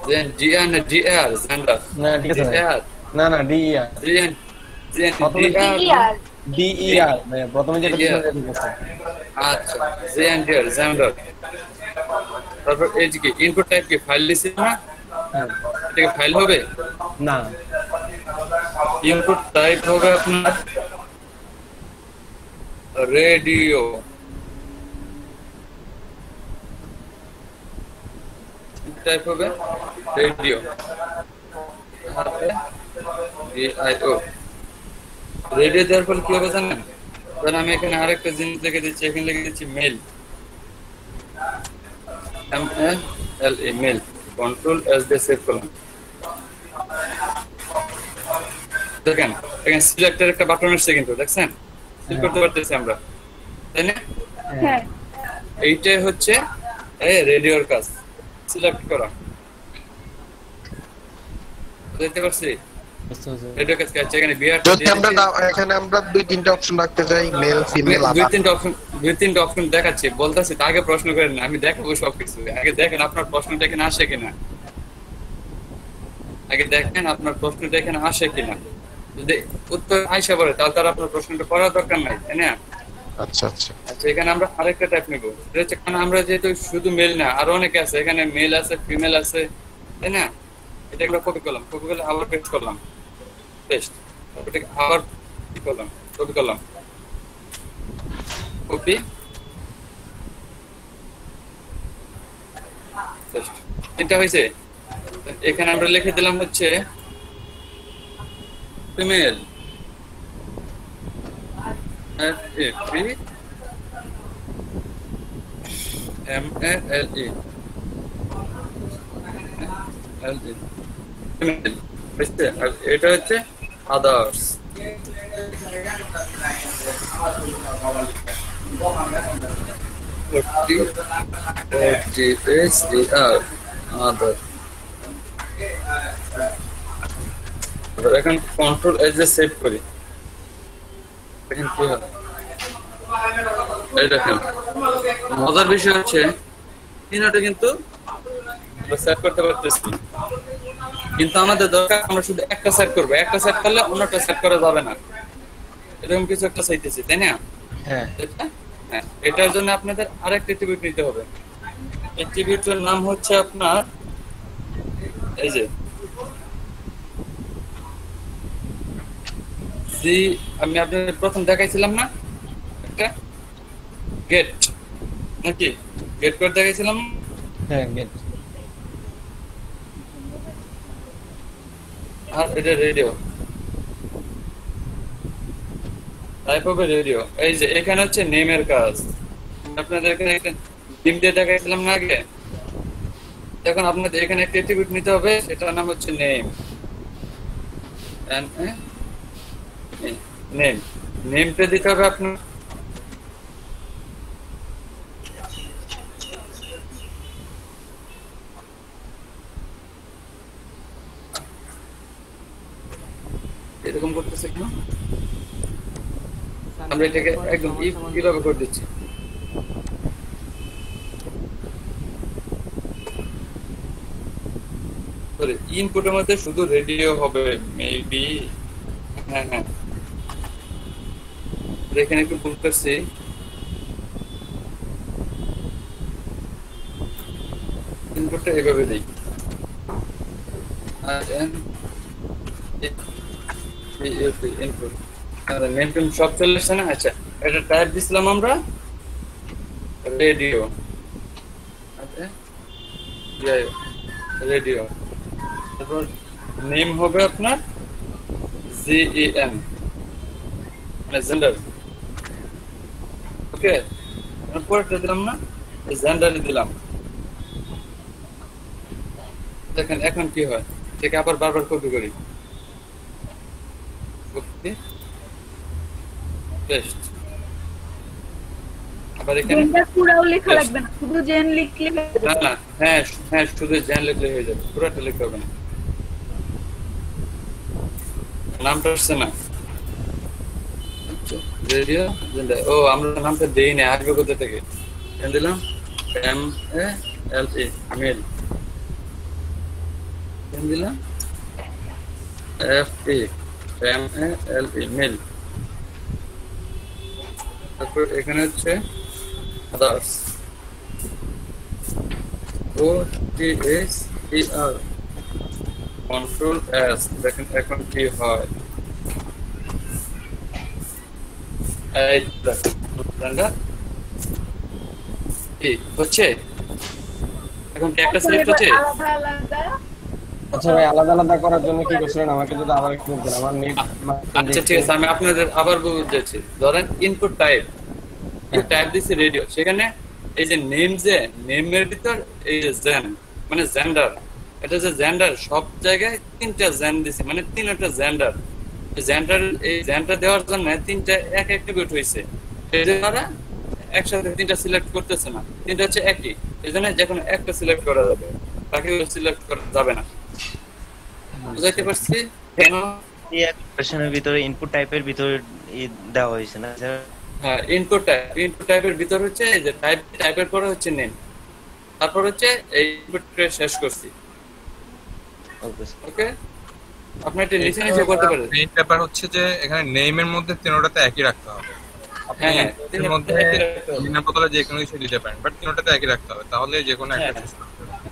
দেন জি আর না জি আর জেন্ডার না ঠিক আছে ভাই। না না ডি ই আর জি এন জি এন প্রথমে জি আর ডি ই আর ভাই প্রথমে যেটা ছিল সেটা ঠিক আছে। আচ্ছা G N G R gender. তারপর এই যে কি ইনপুট টাইপ কি ফাইল লিখছি না, হ্যাঁ এটা কি ফাইল হবে? না ইনপুট টাইপ হবে আপনার রেডিও, টাইপ হবে রেডিও রেডিও। রেডিও দেওয়ার পর কি হবে জানেন? ধরেন আমি এখানে আরেকটা জিনিস লিখে দিচ্ছি, এখানে লিখে দিচ্ছি মেল, এম এল এল এ মেল, কন্ট্রোল এস দিয়ে সেভ করলাম। দেখেন এখানে সিলেক্টের একটা বাটন আসছে কিন্তু দেখছেন, সিলেক্ট করতে পারতেছি আমরা, তাই না? হ্যাঁ এইটাই হচ্ছে রেডিওর কাজ। সিলেক্ট করা, বুঝতে পারছি? রেডিও কাজ কাজ এখানে বিআরটি যদি আমরা এখানে আমরা 2-3টা অপশন রাখতে চাই, মেল ফিমেল দুই তিনটা অপশন দেখাচ্ছি, বলতেছি তা আগে প্রশ্ন করেন না, আমি দেখাবো সবকিছু। আগে দেখেন আপনার প্রশ্নটা এখানে আসে কিনা, আগে দেখেন আপনার প্রশ্নটা এখানে আসে কিনা। যদি উত্তর আইসা পড়ে তাহলে তার আপনার প্রশ্নটা করার দরকার নাই, তাই না? আচ্ছা আচ্ছা আচ্ছা, এখানে আমরা আরেকটা টাইপ নেবো। এটা হচ্ছে কারণ আমরা যেহেতু শুধু মেল না, আরো অনেকে আছে, এখানে মেল আছে, ফিমেল আছে, তাই না? এটা আমরা কপি করলাম, কপি করলে আবার পেস্ট করলাম, পেস্ট, এটাকে আবার কি করলাম, কপি করলাম, কপি, পেস্ট। এটা হয়েছে। এখানে আমরা লিখে দিলাম হচ্ছে ফিমেল, FAPMALE, আর এটা হচ্ছে আদার্স। এখন কন্ট্রোল এজ এ সেভ করি, দেখেন কি হয়। এই দেখেন মজার বিষয় হচ্ছে তিনটা কিন্তু সেট করতে পারতেছি, কিন্তু আমাদের দরকার আমরা শুধু একটা সেট করবো। একটা সেট করলে অন্যটা সেট করা যাবে না, এরকম কিছু একটা চাইতেছি, তাই না? হ্যাঁ হ্যাঁ, এটার জন্য আপনাদের আরেকটা অ্যাট্রিবিউট নিতে হবে। অ্যাট্রিবিউটের নাম হচ্ছে আপনার এই যে জি, আমি আপনাদের প্রথম দেখাইছিলাম না একটা গেট, নাকি গেট করে দেখাইছিলাম? হ্যাঁ গেট। আর এটা রেডিও, টাইপ হবে রেডিও। এই যে এখানে হচ্ছে নেমের কাজ, আপনাদের এখানে একটা নেম দিয়ে দেখাইছিলাম না আগে। এখন আপনাদের এখানে একটা অ্যাট্রিবিউট নিতে হবে, সেটার নাম হচ্ছে নেম। নেম, নেমটা দিতে হবে আপনার। এরকম করতেছে কেন? আমরা এটাকে একদম কিভাবে করে দিচ্ছি। ইনপুটের মধ্যে শুধু রেডিও হবে মেবি। হ্যাঁ হ্যাঁ, এখানে একটু ভুল করছি। ইনপুটটা এভাবে দিই, ইনপুট নেম টেম সব চলে আসছে না। আচ্ছা, এটা টাইপ দিছিলাম আমরা রেডিও, আচ্ছা রেডিও। তারপর নেম হবে আপনার GEN, মানে জেন্ডার। ওকে, পরেরটা দিলাম না, জেন্ডার দিলাম। দেখেন এখন কি হয়, এটাকে আবার বারবার কপি করি, কপি পেস্ট। আবার এখানে জেন্ডার পুরাও লেখা লাগবে না, শুধু জেন লিখলে হয়ে যাবে। না না, হ্যাঁ হ্যাঁ, শুধু জেন লিখলে হয়ে যাবে, পুরোটা লিখতে হবে না। নামটা আসছে না, রেডিও জেন্ডার। ও, আমরা নামটা দেই না, আসবে কোথা থেকে? দিলাম MALE, মেল। দিলাম FAMALE, মেল। তারপর এখানে হচ্ছে আদার্স, OTHER, কন্ট্রোল S। দেখেন এখন কি হয়, এই দেখেন কি হচ্ছে। এখন কি একটা সিলেক্ট হচ্ছে? আলাদা আলাদা। আচ্ছা ভাই, আলাদা আলাদা করার জন্য কি করছিলেন আমাকে যদি আবার একটু বলতেন? আমার নেট। আচ্ছা ঠিক আছে, আমি আপনাদের আবার বুঝাচ্ছি। ধরেন ইনপুট টাইপ, টাইপ দিছি রেডিও, সেখানে এই যে নেম, যে নেমের ভিতর এই যে জেন মানে জেন্ডার, এটা যে জেন্ডার, সব জায়গায় তিনটা জেন দিছি, মানে তিনটা জেন্ডার। জেন্ডার, এই জেন্ডার দেওয়ার জন্য তিনটা এক অ্যাট্রিবিউট হয়েছে। এই যে আমরা একসাথে তিনটা সিলেক্ট করতেছে না, তিনটা হচ্ছে একই, এই জন্য যে কোনো একটা সিলেক্ট করা যাবে, বাকিগুলো সিলেক্ট করা যাবে না। বুঝাইতে পারছি কেন? এই এক্সপ্রেশনের ভিতরে ইনপুট টাইপের ভিতরে দেওয়া হয়েছে না স্যার? হ্যাঁ, ইনপুট টাইপের ভিতর হচ্ছে এই যে টাইপের পরে হচ্ছে নেম, তারপর হচ্ছে এই ইনপুটটা শেষ করছি। ওকে, আপনি এটা নিচে নিচে করতে পারেন। মেইন ব্যাপার হচ্ছে যে এখানে নেমের মধ্যে তিনটাতে একই রাখতে হবে। আপনি হ্যাঁ, এর মধ্যে তিনের বদলে যে কোনো কিছু দিতে পারেন, বাট তিনটাতে একই রাখতে হবে, তাহলে যে কোনো একটা চুজ করতে হবে।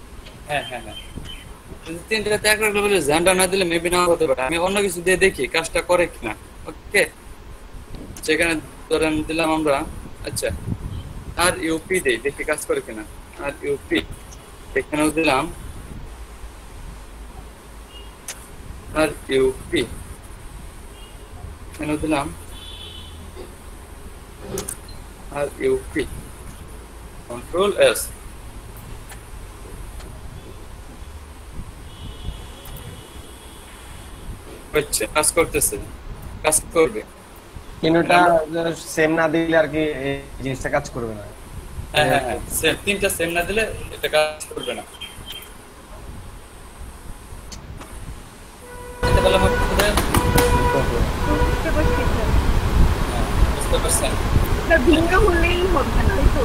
হ্যাঁ হ্যাঁ হ্যাঁ, তিনটাতে এক রাখলে বলে জ্যান্ডার না দিলে মেবি না হতে পারে। আমি অন্য কিছু দিয়ে দেখি কাজটা করে কিনা। ওকে, সেখানে ধরেন দিলাম আমরা, আচ্ছা আর ইউপি দেই, দেখি কাজ করে কিনা। আর ইউপি এখানেও দিলাম, আর ইউপি এখানেও দিলাম, আর ইউপি কন্ট্রোল এস। হচ্ছে, কাজ করতেছে, কাজ করবে। তিনটা সেম না দিলে আর কি এই জিনিসটা কাজ করবে না। হ্যাঁ হ্যাঁ হ্যাঁ, সেম তিনটা সেম না দিলে এটা কাজ করবে না। এটা বলা মত বুঝতে পারছেন? এটা ভিন্ন হলেই হবে না, তাই তো?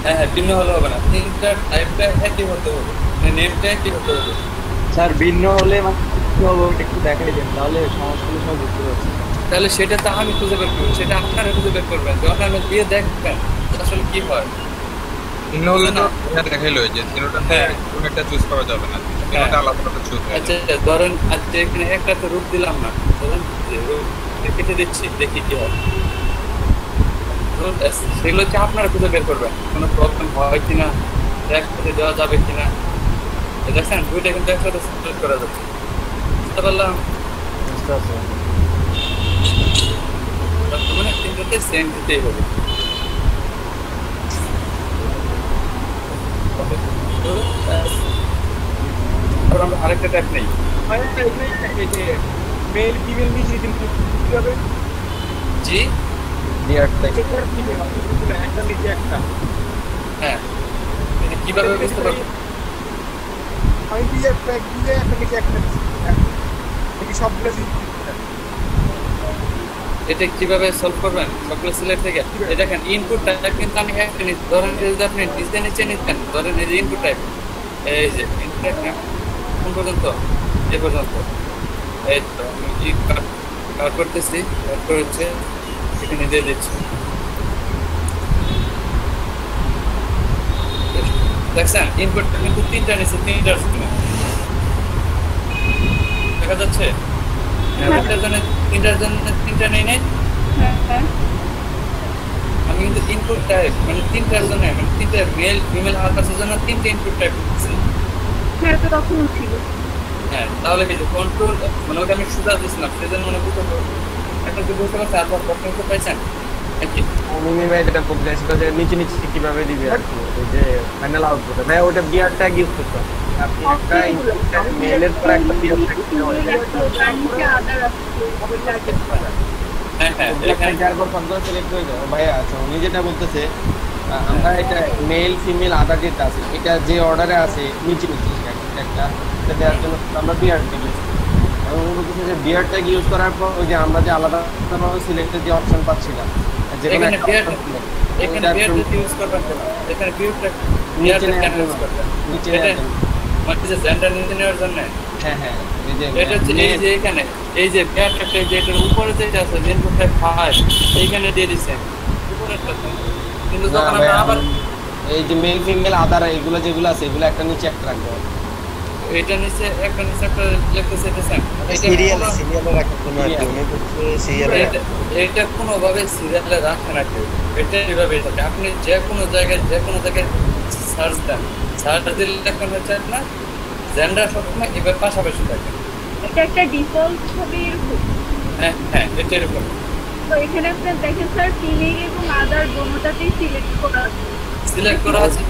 হ্যাঁ হ্যাঁ, ভিন্ন হলে হবে না, তিনটা টাইপটা একই হতে হবে, নেমটা একই হতে হবে। স্যার ভিন্ন হলে মানে কি হবে ওটা একটু দেখাই দেন, তাহলে সমস্যাগুলো সব বুঝতে পারছি। তাহলে সেটা তো আমি খুঁজে বের করবো, সেটা আপনারা খুঁজে বের করবেন, যখন আমি দিয়ে দেখবেন আসলে কি হয়। তিন হলে তো এটা দেখাইলো যে তিনটাতে কোনো একটা চুজ করা যাবে না, তিনটা আলাদা আলাদা চুজ হয়ে আচ্ছা যাবে। ধরেন, আচ্ছা এখানে একটা তো রূপ দিলাম না, ধরেন যে রূপ কেটে দিচ্ছি, দেখি কি হয়। সেগুলো হচ্ছে আপনারা খুঁজে বের করবেন, কোনো প্রবলেম হয় কিনা, একসাথে দেওয়া যাবে কিনা। দেখছেন দুইটা কিন্তু একসাথে সিলেক্ট করা যাবে, বুঝতে পারলাম? মানে তিনটাতে সেম দিতেই হবে। আমরা আরেকটা ট্যাপ নেই, মেল ফিমেল মিশিয়ে দিন কিভাবে? জি বিয়ারটা একটা নিচে একটা হ্যাঁ, এটা কিভাবে বুঝতে পারবো? আমি দিয়ে একটা নিচে একটা সবগুলো এটা কিভাবে সলভ করবেন? সবগুলো সিলেক্ট থেকে এই দেখেন ইনপুট টাইপ কিন্তু আমি একটা নিচ্ছি, ধরেন যদি আপনি নিচে নিচ্ছেন, ধরেন এই যে ইনপুট টাইপ, এই যে ইনপুট টাইপ কোন পর্যন্ত, এ পর্যন্ত, এই তো আমি কাট করতেছি, কাট করছে এখানে দিয়ে দিচ্ছি। দেখছেন ইনপুটটা কিন্তু তিনটা নিচ্ছে, তিনটার জন্য দেখা যাচ্ছে। তিনটার জন্য তিনটা নেই নাই, আমি কিন্তু ইনপুট টাইপ মানে তিনটার জন্য, মানে তিনটা মেল ফিমেল আকাশের জন্য তিনটা ইনপুট টাইপ দিচ্ছি। হ্যাঁ, তো তখনও ছিল। হ্যাঁ, তাহলে কি যে কন্ট্রোল মানে ওটা আমি সুবিধা দিচ্ছিলাম, সেজন্য মনে বুঝতে পারবো একটা কি বুঝতে পারছি। আর প্রশ্ন পাইছেন নাকি? মিমি ভাই যেটা বলতে চাইছিল যে নিচে নিচে কিভাবে দিবে আর কি, ওই যে ফাইনাল আউটপুট ভাই ওটা বিয়ার ট্যাগ ইউজ করতে হবে। আপনি একটা মেলের পর একটা বিয়ার ট্যাগ দিতে হবে। নিচে আদার আছে। হ্যাঁ হ্যাঁ, এখানে যারপর ফোনটা সিলেক্ট হয়ে যাবে ভাই। আচ্ছা উনি যেটা বলতেছে আমরা এটা মেল ফিমেল আদার যেটা আছে এটা যে অর্ডারে আছে নিচে নিচে একটা এটা দেওয়ার জন্য আমরা বিয়ার ট্যাগ ইউজ করি। এবং উনি বলতেছে যে বিয়ার ট্যাগ ইউজ করার পর ওই যে আমরা যে আলাদাভাবে সিলেক্টের যে অপশন পাচ্ছিলাম যেখানে এখানে বিয়ার ইউজ করবেন কেন? এখানে বিয়ারটা ইউজ করবেন নিচে মানে যে জেন্ডার নিচে নেওয়ার জন্য। হ্যাঁ হ্যাঁ এটা হচ্ছে এই যে এখানে এই যে বিয়ারটা যে এটার উপরে যেটা আছে ইনপুটটা 5 এইখানে দিয়ে দিচ্ছেন উপরেরটা, কিন্তু যখন আমরা আবার এই যে মেল ফিমেল আদার এগুলো যেগুলো আছে এগুলো একটা নিচে একটা রাখবো। এটা নিচে একটা লিখতেছে দেখেন, সিরিয়ালে রাখা কোনো আর কি, উনি বলছে সিরিয়ালে এটা কোনোভাবে সিরিয়ালে রাখে না কেউ, এটা এভাবেই থাকে। আপনি যে কোনো জায়গায় সার্চ দেন, সার্চ দিলে এখন হচ্ছে আপনার জেন্ডার সবসময় এবার পাশাপাশি থাকে। এটা একটা ডিফল্ট ভাবে এরকম। হ্যাঁ হ্যাঁ, এটা এরকম। তো এখানে আপনার দেখেন স্যার ফিমেল এবং আদার দোনোটাতেই সিলেক্ট করা আছে।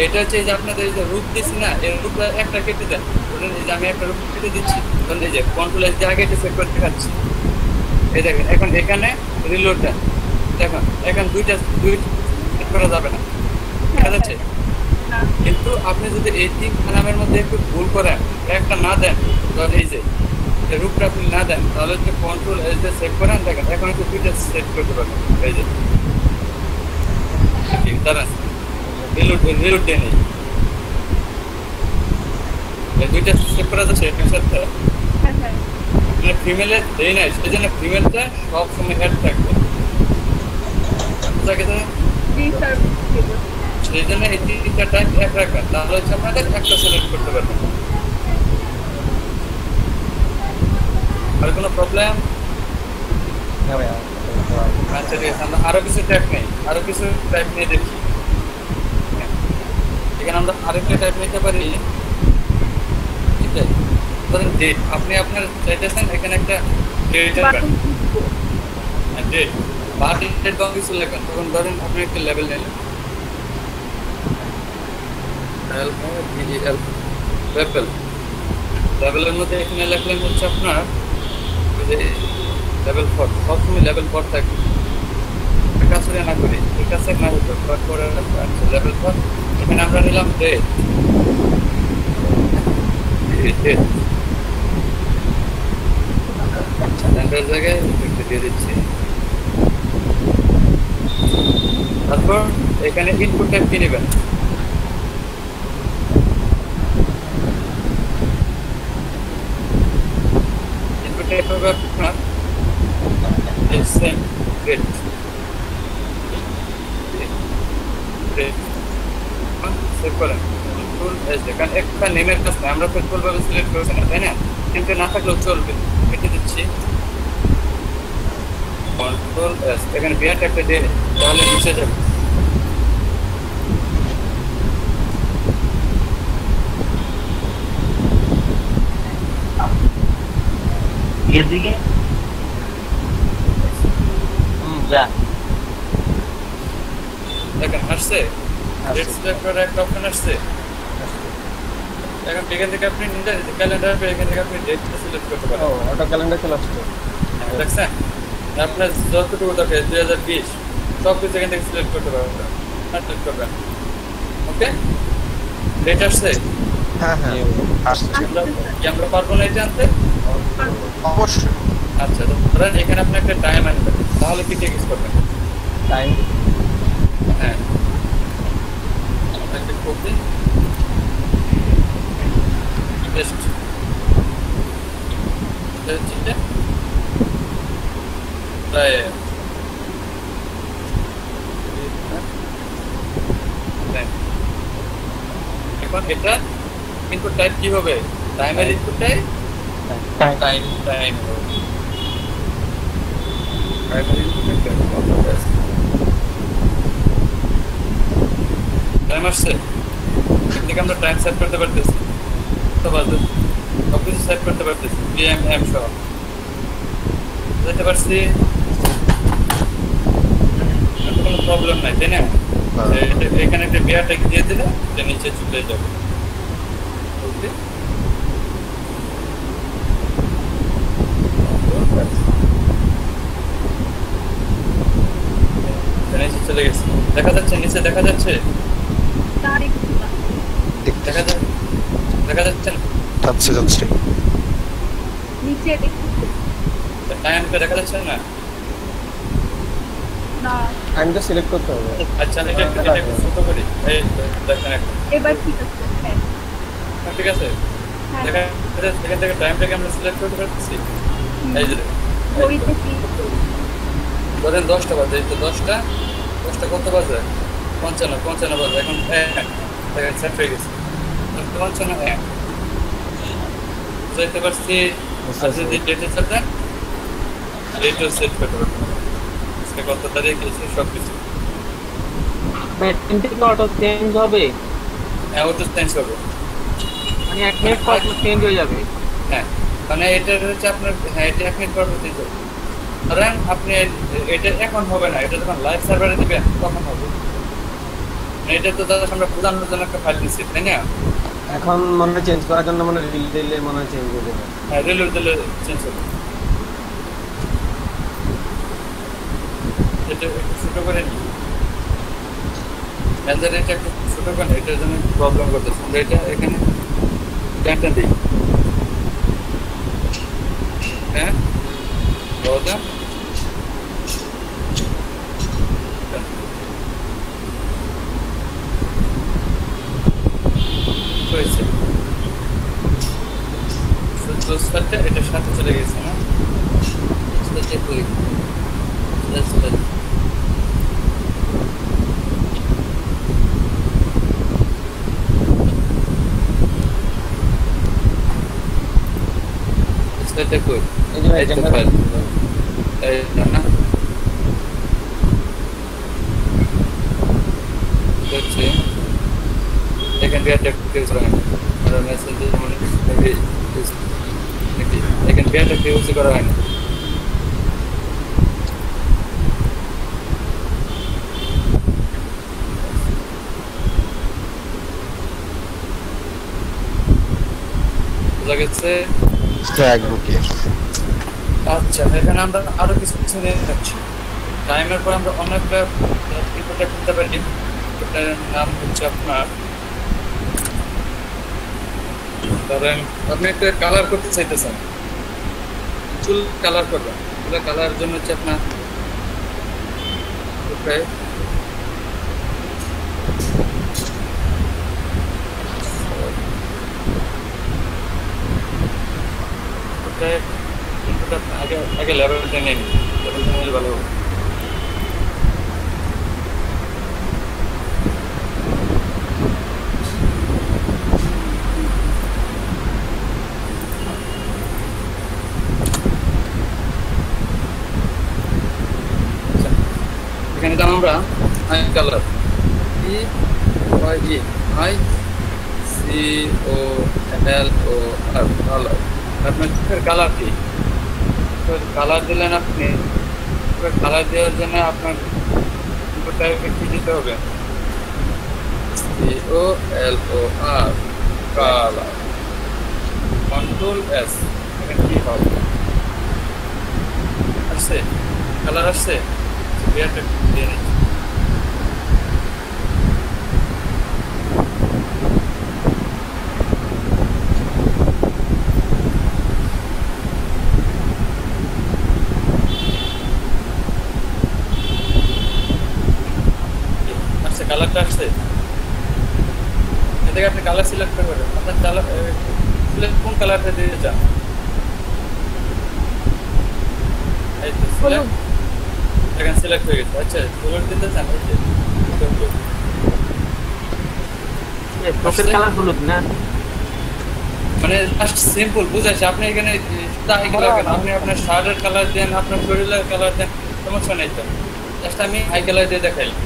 এটা হচ্ছে এই যে আপনাদের এই যে রূপ দিচ্ছি না, এই রূপটা একটা কেটে দেন, এই যে আমি একটা রূপ কেটে দিচ্ছি, তখন এই যে কন্ট্রোল এস দিয়ে আগে এটা সেট করে দেখাচ্ছি। এই দেখেন এখন এখানে রিলোড দেন, দেখুন এখন দুইটা করা যাবে না, ঠিক আছে? কিন্তু আপনি যদি এই তিন নামের মধ্যে একটু ভুল করেন, একটা না দেন, ধরেন এই যে রূপটা আপনি না দেন, তাহলে হচ্ছে কন্ট্রোল এস দিয়ে সেভ করেন, দেখেন এখন একটু দুইটা সেট করতে পারবেন, এই যে দাঁড়ান রিলোড দিয়ে নেই, এই দুইটা সেভ করা যাচ্ছে এটার সাথে ফিমেলের দেই নাই, সেই জন্য ফিমেলটা সব সময় অ্যাড থাকবে, সেই জন্য এই তিনটা টাইপ এক রাখবেন, তাহলে হচ্ছে আপনাদের একটা সিলেক্ট করতে পারবেন। আর কোনো প্রবলেম? হ্যাঁ ভাই আচ্ছা ঠিক আছে, আমরা আরো কিছু টাইপ নেই, আরো কিছু টাইপ নিয়ে দেখি। এখানে আমরা আরেকটা টাইপ নিতে পারি, ঠিক আছে? ধরেন ডেট, আপনি আপনার চাইতেছেন এখানে একটা ডেট ডেট বা ডেট বা কিছু লেখেন, তখন ধরেন আপনি একটা লেভেল নিলেন, লেভেলের মধ্যে এখানে লেখলেন হচ্ছে আপনার লেভেল 4, সবসময় লেভেল 4 থাকবে, কাজ করে না করি, ঠিক আছে? না হতো করে লেভেল 4, এখানে আমরা নিলাম ডেট, সেন্টার জায়গায় একটু দিয়ে দিচ্ছি। তারপর এখানে ইনপুট টাইপ কি নেবেন, ইনপুট টাইপ হবে আপনার সেম রেট, সেভ করেন কন্ট্রোল এস, কারণ একটা নেমের কাজ না, আমরা পেট্রোল ভাবে সিলেক্ট করেছি না, তাই না? কিন্তু না থাকলেও চলবে, কেটে দিচ্ছি কন্ট্রোল এস, এখানে বিয়ার একটা দিয়ে তাহলে নিচে যাবে। এদিকে যা দেখেন আসছে, ডেট সিলেক্ট করার একটা অপশন আসছে, এখন এখান থেকে আপনি নিজের ক্যালেন্ডার পে এখান থেকে আপনি ডেটটা সিলেক্ট করতে পারেন। অটো ক্যালেন্ডার চলে আসছে, দেখছেন? আপনার যতটুকু দরকার 2020 সব কিছু এখান থেকে সিলেক্ট করতে পারবেন, সিলেক্ট করবেন। ওকে, ডেট আসছে, হ্যাঁ হ্যাঁ আসছে, আমরা পারবো না এটা আনতে? অবশ্যই। আচ্ছা, তো ধরেন এখানে আপনি একটা টাইম আনবেন, তাহলে কি টেক্সট করবেন? টাইম হ্যাঁ, একটা কপি পেস্ট, এটা প্রায় এখন এটা ইনপুট টাইপ কি হবে? টাইমের input type time time time আসছে, এদিকে আমরা টাইম সেট করতে পারতেছি, কত বাজে সবকিছু সেট করতে পারতেছি, পিএম এম সহ বুঝতে পারছি, কোনো প্রবলেম নাই, তাই না? এখানে একটা বিয়ারটা দিয়ে দিলে এটা নিচে চলে যাবে। ওকে, নিচে চলে গেছে, দেখা যাচ্ছে নিচে, দেখা যাচ্ছে, দেখা যাচ্ছে, দেখা যাচ্ছে না? যাচ্ছে যাচ্ছে, নিচে টাইমটা দেখা যাচ্ছে না? না, টাইমটা সিলেক্ট করতে হবে। আচ্ছা, এটা একটু ছোট করি, এই দেখেন এখন এবার ঠিক আছে। হ্যাঁ ঠিক আছে, হ্যাঁ, দেখা যাচ্ছে এখান থেকে টাইমটাকে আমরা সিলেক্ট করতে পারতেছি। এই যে ঘড়িতে ক্লিক করুন। ধরেন 10টা বাজে, এই তো 10টা কত বাজে? 55 বাজে, এখন দেখেন সেট হয়ে গেছে 55 বুঝতে পারছি। আর যদি ডেটে সাথে ডেটও সেট করতে পারবেন, আজকে কত তারিখ এসে সব কিছু অটো চেঞ্জ হবে, হ্যাঁ ওটা চেঞ্জ হবে, মানে 1 মিনিট পর চেঞ্জ হয়ে যাবে। হ্যাঁ মানে এটা হচ্ছে আপনার, হ্যাঁ এটা 1 মিনিট পর চেঞ্জ হবে। ধরেন আপনি এটা এখন হবে না, এটা যখন লাইভ সার্ভারে দিবেন তখন হবে। এটা তো দাদা আমরা বোঝানোর জন্য একটা ফাইল দিচ্ছি, তাই না? এখন মনে হয় চেঞ্জ করার জন্য মনে রিল দিলে মনে হয় চেঞ্জ হয়ে যাবে। হ্যাঁ রিলোড দিলে চেঞ্জ হবে। এটা একটু ছোট করে নিই, মেজার এটা একটু ছোট কেন, এটার জন্য প্রবলেম করতেছে। আমরা এটা এখানে ট্যানটা দিই, হ্যাঁ বাবা হয়েছে। স্লোসারটা এটার সাথে চলে গেছে না, চেক করি। সেটা কই এই যে ভাই ক্যামেরা এই না হচ্ছে এখান থেকে অ্যাক্টিভ করা হয় আর মেসেজ মানে নাকি এখান থেকে অ্যাক্টিভ করা হয় না। বোঝা গেছে? আচ্ছা, এখানে আমরা আরো কিছু কিছু নিয়ে যাচ্ছি। টাইমের পর আমরা অনেকটা রিপোর্টটা করতে পারি। এটার নাম হচ্ছে আপনার, ধরেন আপনি একটা কালার করতে চাইতেছেন, চুল কালার করবেন, চুল কালারের জন্য হচ্ছে আপনার আগে আগে লেভেলটা নিয়ে নিন, লেভেলটা নিলে ভালো হবে। এখানে তো আমরা eye colour E Y E I C O L O R colour, আপনার চোখের কালার কি? কালার দিলেন আপনি, কালার দেওয়ার জন্য আপনার কি দিতে হবে? C O L O R colour, control S, এখানে কি হবে? আসছে কালার আসছে, বিয়ারটা দিয়ে নিচ্ছি। আসছে কালারটা আসছে, এদিকে আপনি কালার সিলেক্ট করবেন। আপনার কালার কোন কালারটা দিতে চান? এই তো সিলেক্ট, এখানে সিলেক্ট হয়ে গেছে। আচ্ছা কালার দিতে চান, চোখের কালার হলুদ না, মানে জাস্ট সিম্পল বুঝাইছে। আপনি এখানে তাই কালার, আপনি আপনার শার্টের কালার দেন, আপনার শরীরের কালার দেন, সমস্যা নেই। তো জাস্ট আমি হাই কালার দিয়ে দেখাইলাম,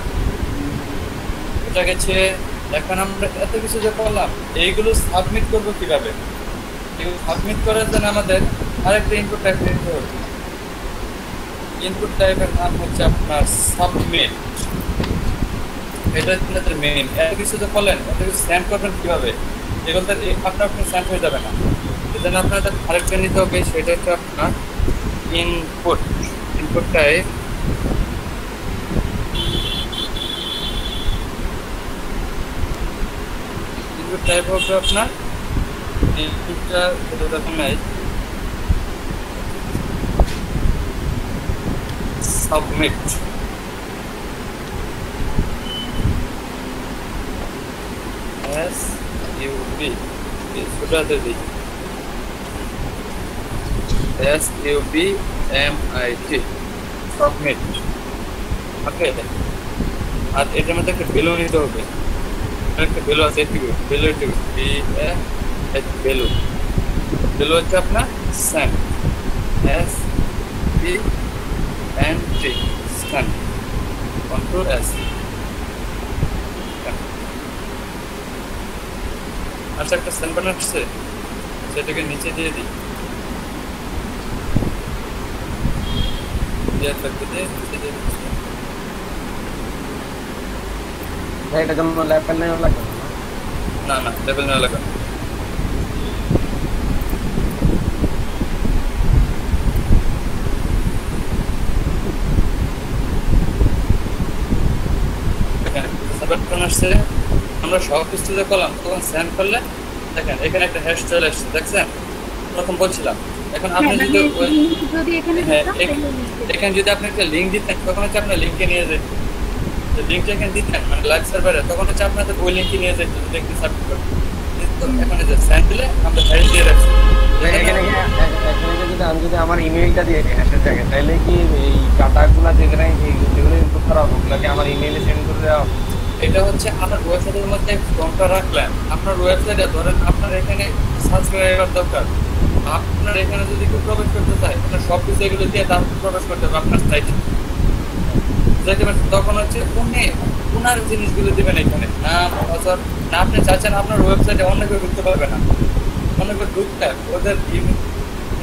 এটা গেছে। এখন আমরা এত কিছু যে করলাম, এইগুলো সাবমিট করবো কিভাবে? এগুলো সাবমিট করার জন্য আমাদের আরেকটা ইনপুট টাইপ দিতে হবে। ইনপুট টাইপের নাম হচ্ছে আপনার সাবমিট। এটা আপনাদের মেইন। এত কিছু যে করলেন, এত কিছু সেন্ড করবেন কিভাবে? এগুলো আপনি সেন্ড হয়ে যাবে না, এজন্য আপনাদের আরেকটা নিতে হবে। সেটা হচ্ছে আপনার ইনপুট। ইনপুট টাইপ টাইপ হবে আপনার ইনপুটটা দেখুন নাই, সাবমিট। এস ইউ বি ছোটাতে দিই, S U B M I T, submit. Okay, আর এটার মধ্যে একটা ভ্যালু নিতে হবে। একটা ভ্যালু আছে, value B A value, value হচ্ছে আপনার send, S B N T, send, control S. আচ্ছা, একটা সেন্ড বাটন আসছে, সেটাকে নিচে দিয়ে দিই, নিচে দিয়ে দিচ্ছি। এটা যেমন লেভেল নেই লাগে না না, লেভেল না লাগা। বাটন আসছে, আসছে, আমরা সব কিছু যে করলাম তখন সেন্ড করলে দেখেন এখানে একটা হ্যাশ চলে আসছে, দেখছেন? প্রথম বলছিলাম। এখন আপনি হ্যাঁ, যদি মানে link যদি এখানে হ্যাঁ, দিতাম, তাহলে link দিতাম। এখানে যদি আপনি একটা লিঙ্ক দিতেন তখন হচ্ছে আপনার লিঙ্কে নিয়ে যেত, লিঙ্কটা এখানে দিতেন মানে লাইভ সার্ভারে, তখন হচ্ছে আপনাদের ওই লিঙ্কে নিয়ে যেত লিঙ্কটি সাবমিট করতে। কিন্তু এখন এই যে সেন্ড দিলে আমরা ফাইল দিয়ে রাখছি। এখানে যদি আমি যদি আমার ইমেইলটা দিয়ে দিই হ্যাশের জায়গায়, তাহলে কি এই ডাটাগুলো যেগুলো যেগুলো ইনপুট করা হবে ওগুলোকে আমার ইমেইলে সেন্ড করে দেওয়া হবে? এটা হচ্ছে আপনার ওয়েবসাইটের মধ্যে ফর্মটা রাখলেন, আপনার ওয়েবসাইটে ধরেন আপনার এখানে সাবস্ক্রাইবার দরকার, আপনার এখানে যদি কেউ প্রবেশ করতে চায় আপনার সব কিছু এগুলো দিয়ে তারপর প্রবেশ করতে হবে আপনার সাইটে। তখন হচ্ছে ওনার জিনিসগুলো দিবেন এখানে, নাম পাসওয়ার্ড। না আপনি চাচ্ছেন আপনার ওয়েবসাইটে অন্য কেউ ঢুকতে পারবে না, অন্য কেউ ঢুকতে ওদের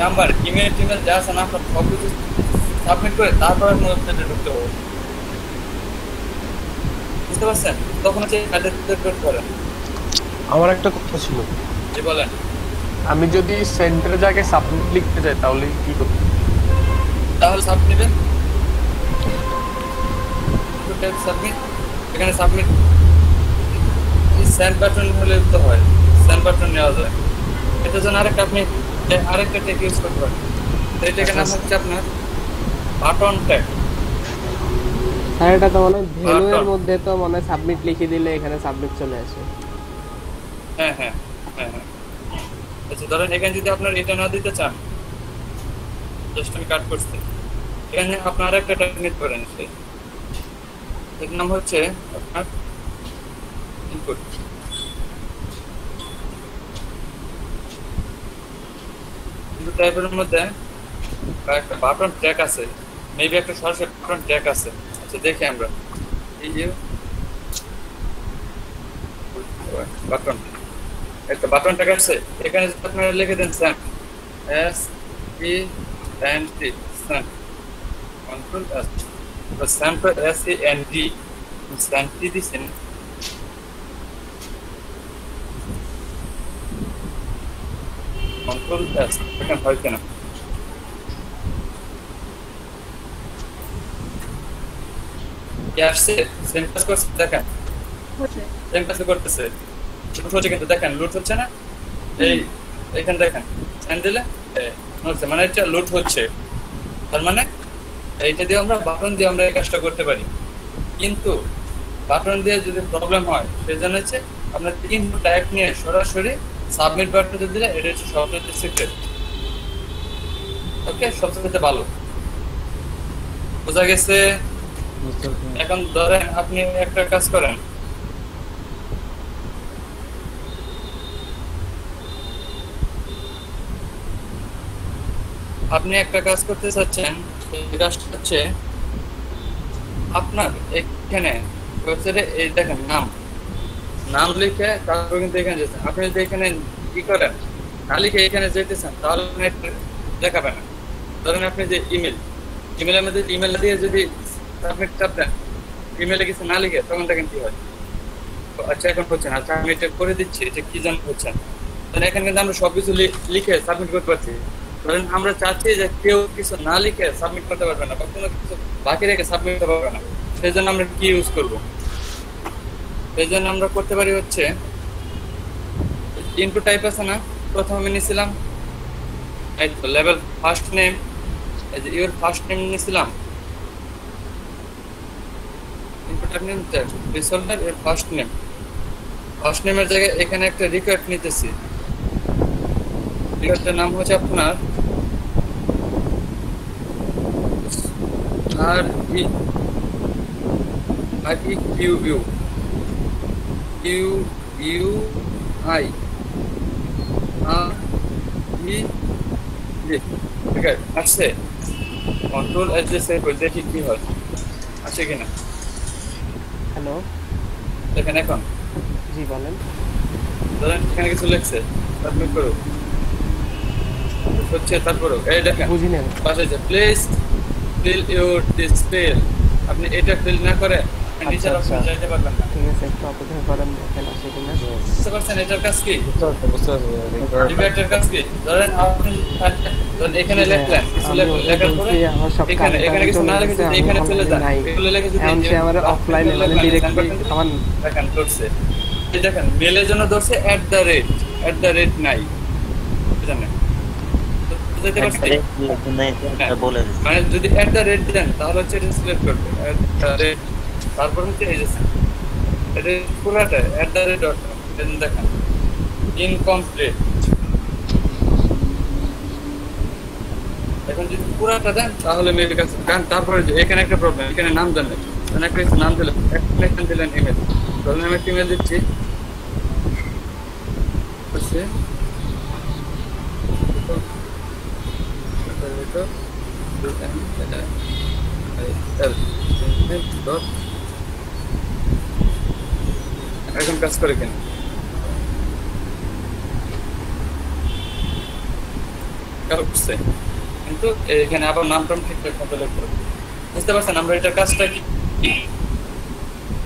নাম্বার ইমেল টিমেল যা আছে না আপনার সব কিছু সাবমিট করে তারপর আপনার ওয়েবসাইটে ঢুকতে হবে, বুঝতে পারছেন? তখন হচ্ছে করেন। আমার একটা কথা ছিল, জি বলেন। আমি যদি সেন্টারের জায়গায় সাবমিট লিখতে যাই তাহলে কি করতে হবে? তাহলে সাবমিট নেবেন, সাবমিট, এখানে সাবমিট সেন্ড বাটন হলে তো হয়, সেন্ড বাটন নেওয়া যায়। এটার জন্য আরেকটা টেক ইউজ করতে পারেন। এইটাকে নাম হচ্ছে আপনার বাটন ট্যাগ। স্যার এটা তো মানে ভ্যালু এর মধ্যে তো মানে সাবমিট লিখে দিলে এখানে সাবমিট চলে আসে। হ্যাঁ হ্যাঁ হ্যাঁ হ্যাঁ। আচ্ছা ধরেন এখানে যদি আপনার এটা না দিতে চান, জাস্ট আমি কাট করছি, এখানে আপনার আরেকটা ট্যাগ নিতে পারেন, এর নাম হচ্ছে আপনার ইনপুট। ইনপুট টাইপের মধ্যে একটা বাটন ট্যাগ আছে, মেবি একটা সরাসরি বাটন ট্যাগ আছে। আচ্ছা দেখি আমরা এই যে বাটন, একটা বাটন ট্যাগ আছে, এখানে যদি আপনারা লিখে দেন স্যান, SENT, স্যান, কন্ট্রোল এস, তো স্যাম্পল SENT, স্যান্টি দিছেন, কন্ট্রোল এস, এখন হয় কেন? কি আসছে? সেম কাজ করছে, দেখেন হচ্ছে। সেম কাজ করতেছে, লুট হচ্ছে কিন্তু দেখেন লুট হচ্ছে না, এইখানে দেখেন সেন্ড দিলে হচ্ছে, মানে এটা লুট হচ্ছে। তার মানে এইটা দিয়ে আমরা বাটন দিয়ে আমরা এই কাজটা করতে পারি, কিন্তু বাটন দিয়ে যদি প্রবলেম হয় সেজন্য হচ্ছে আপনার ইনপুট টাইপ নিয়ে সরাসরি সাবমিট বাটন দিলে এটা হচ্ছে সবচেয়ে সিক্রেট। ওকে, সবচেয়ে ভালো বোঝা গেছে? এখন ধরেন আপনি একটা কাজ করেন, আপনি একটা কাজ করতে চাচ্ছেন, এই কাজটা হচ্ছে আপনার এখানে ওয়েবসাইটে এই দেখেন নাম লিখে তারপর কিন্তু এখানে যেতেন। আপনি যদি এখানে কি করেন না লিখে এখানে যেতেছেন তাহলে দেখাবে না। ধরেন আপনি যে ইমেলের মধ্যে ইমেল দিয়ে যদি সাবমিট চাপেন, ইমেলে কিছু না লিখে তখন দেখেন কি হয়। আচ্ছা এখন হচ্ছে না, আচ্ছা আমি এটা করে দিচ্ছি, এটা কি জান হচ্ছে না। তাহলে এখানে কিন্তু আমরা সবকিছু লিখে সাবমিট করতে পারছি। ধরেন আমরা চাচ্ছি যে কেউ কিছু না লিখে সাবমিট করতে পারবে না বা কোনো কিছু বাকি রেখে সাবমিট করতে পারবে না, সেই জন্য আমরা কি ইউজ করবো? সেই জন্য আমরা করতে পারি হচ্ছে ইনপুট টাইপ আছে না, প্রথমে নিয়েছিলাম এই তো লেভেল ফার্স্ট নেম, এই যে ইউর ফার্স্ট নেম নিয়েছিলাম, ইনপুট টাইপ নেম রিসোল্ডার এর ফার্স্ট নেমের জায়গায় এখানে একটা রিকোয়ার্ড নিতেছি। রিকোয়ার্ডের নাম হচ্ছে আপনার আসছে, কন্ট্রোল অ্যাড্রেস দেখি কি হয়, আসে কিনা। হ্যালো, দেখেন এখন জি বলেন। ধরেন এখানে কিছু লিখছে, সাবমিট করো হচ্ছে, তারপরও এই দেখেন বুঝি নেন পাশে যে প্লিজ ফিল ইউর ডিসপ্লে, আপনি এটা ফিল না করে নিচের অপশন যাইতে পারবেন না। ঠিক আছে, একটু অপেক্ষা করেন, দেখেন আসে কিনা। বুঝতে পারছেন এটার কাজ কি? বুঝতে পারছি। রিভাইটার কাজ কি? ধরেন আপনি তো এখানে লিখলেন কিছু লেখার পরে আমার সব এখানে এখানে কিছু না লিখে যদি এখানে চলে যান এগুলো লিখে যদি এখন সে আমার অফলাইনে মানে ডিরেক্টলি আমার দেখেন ধরছে এই দেখেন মেলের জন্য ধরছে @@ নাই জানেন বুঝতে পারছেন বলে মানে যদি @ দেন তাহলে হচ্ছে এটা সিলেক্ট করবে তারপর হচ্ছে এই যে এটা পুরোটা @. দেখেন ইনকমপ্লিট এখন যদি পুরাটা দেন তাহলে মেবি কাছে কারণ তারপরে যে এখানে একটা প্রবলেম এখানে নাম দেন না মানে একটা নাম দিলেন একটা দিলেন ইমেল তাহলে আমি একটা ইমেল দিচ্ছি হচ্ছে এখন কাজ করে কেন করছে কিন্তু এখানে আবার নামটাম ঠিকঠাক মতো লিখতে হবে বুঝতে পারছেন আমরা এটা কাজটা কি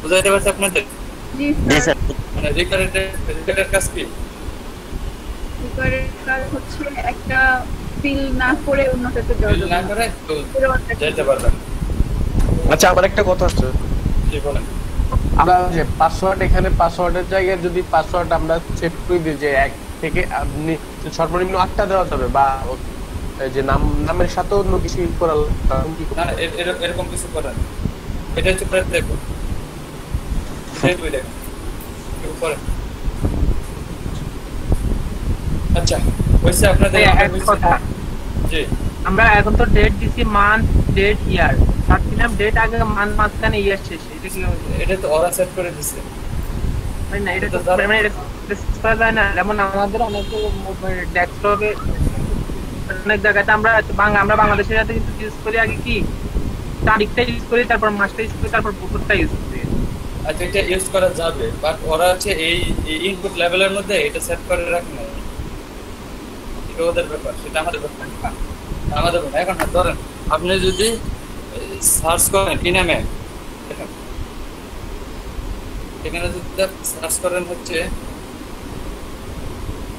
বুঝাইতে পারছি আপনাদের জি জি স্যার স্যার মানে রিকারের কাজ কি রিকোয়ারের কাজ হচ্ছে একটা ফিল না করে অন্যটাতে যাওয়া Fill না করে তো যাবে যেতে পারবেন আচ্ছা আমার একটা কথা আছে জি বলেন আমরা যে পাসওয়ার্ড এখানে পাসওয়ার্ডের জায়গায় যদি পাসওয়ার্ড আমরা সেট করে দিই যে 1 থেকে আপনি সর্বনিম্ন 8টা দেওয়া যাবে বা এই যে নামের সাথে অন্য কিছু করা না এরকম কিছু করেন এটা হচ্ছে প্রায় দেখো দেখুন উপরে আচ্ছা ওইসে আপনাদের কথা জি আমরা এখন তো ডেট দিছি মান্থ ডেট ইয়ার ভাবছিলাম ডেট আগে মান্থ মাঝখানে ইয়ার শেষে এটা কি এটা তো ওরা সেট করে দিছে মানে না এটা তো মানে এটা করা যায় না যেমন আমাদের অনেক ডেস্কটপে অনেক জায়গাতে আমরা বাংলাদেশের সাথে কিন্তু ইউজ করি আগে কি তারিখটা ইউজ করি তারপর মাসটা ইউজ করি তারপর বছরটা ইউজ করি আচ্ছা এটা ইউজ করা যাবে বাট ওরা হচ্ছে এই ইনপুট লেভেলের মধ্যে এটা সেট করে রাখে না এটা ওদের ব্যাপার সেটা আমাদের ব্যাপার না আমাদের ব্যাপার এখন ধরেন আপনি যদি সার্চ করেন ইনামে দেখেন এখানে যদি সার্চ করেন হচ্ছে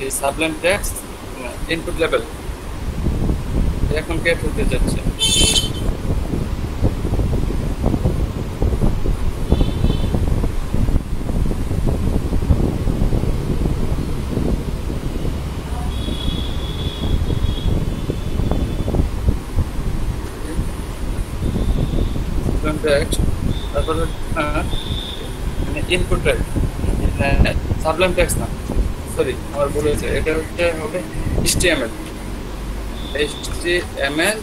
এই সাবলেম টেক্সট ইনপুট লেভেল এখন কে হতে যাচ্ছে তারপর ইনপুট সাবলেম টেক্সট না সরি আমার ভুল হয়েছে এটা হচ্ছে হবে HTML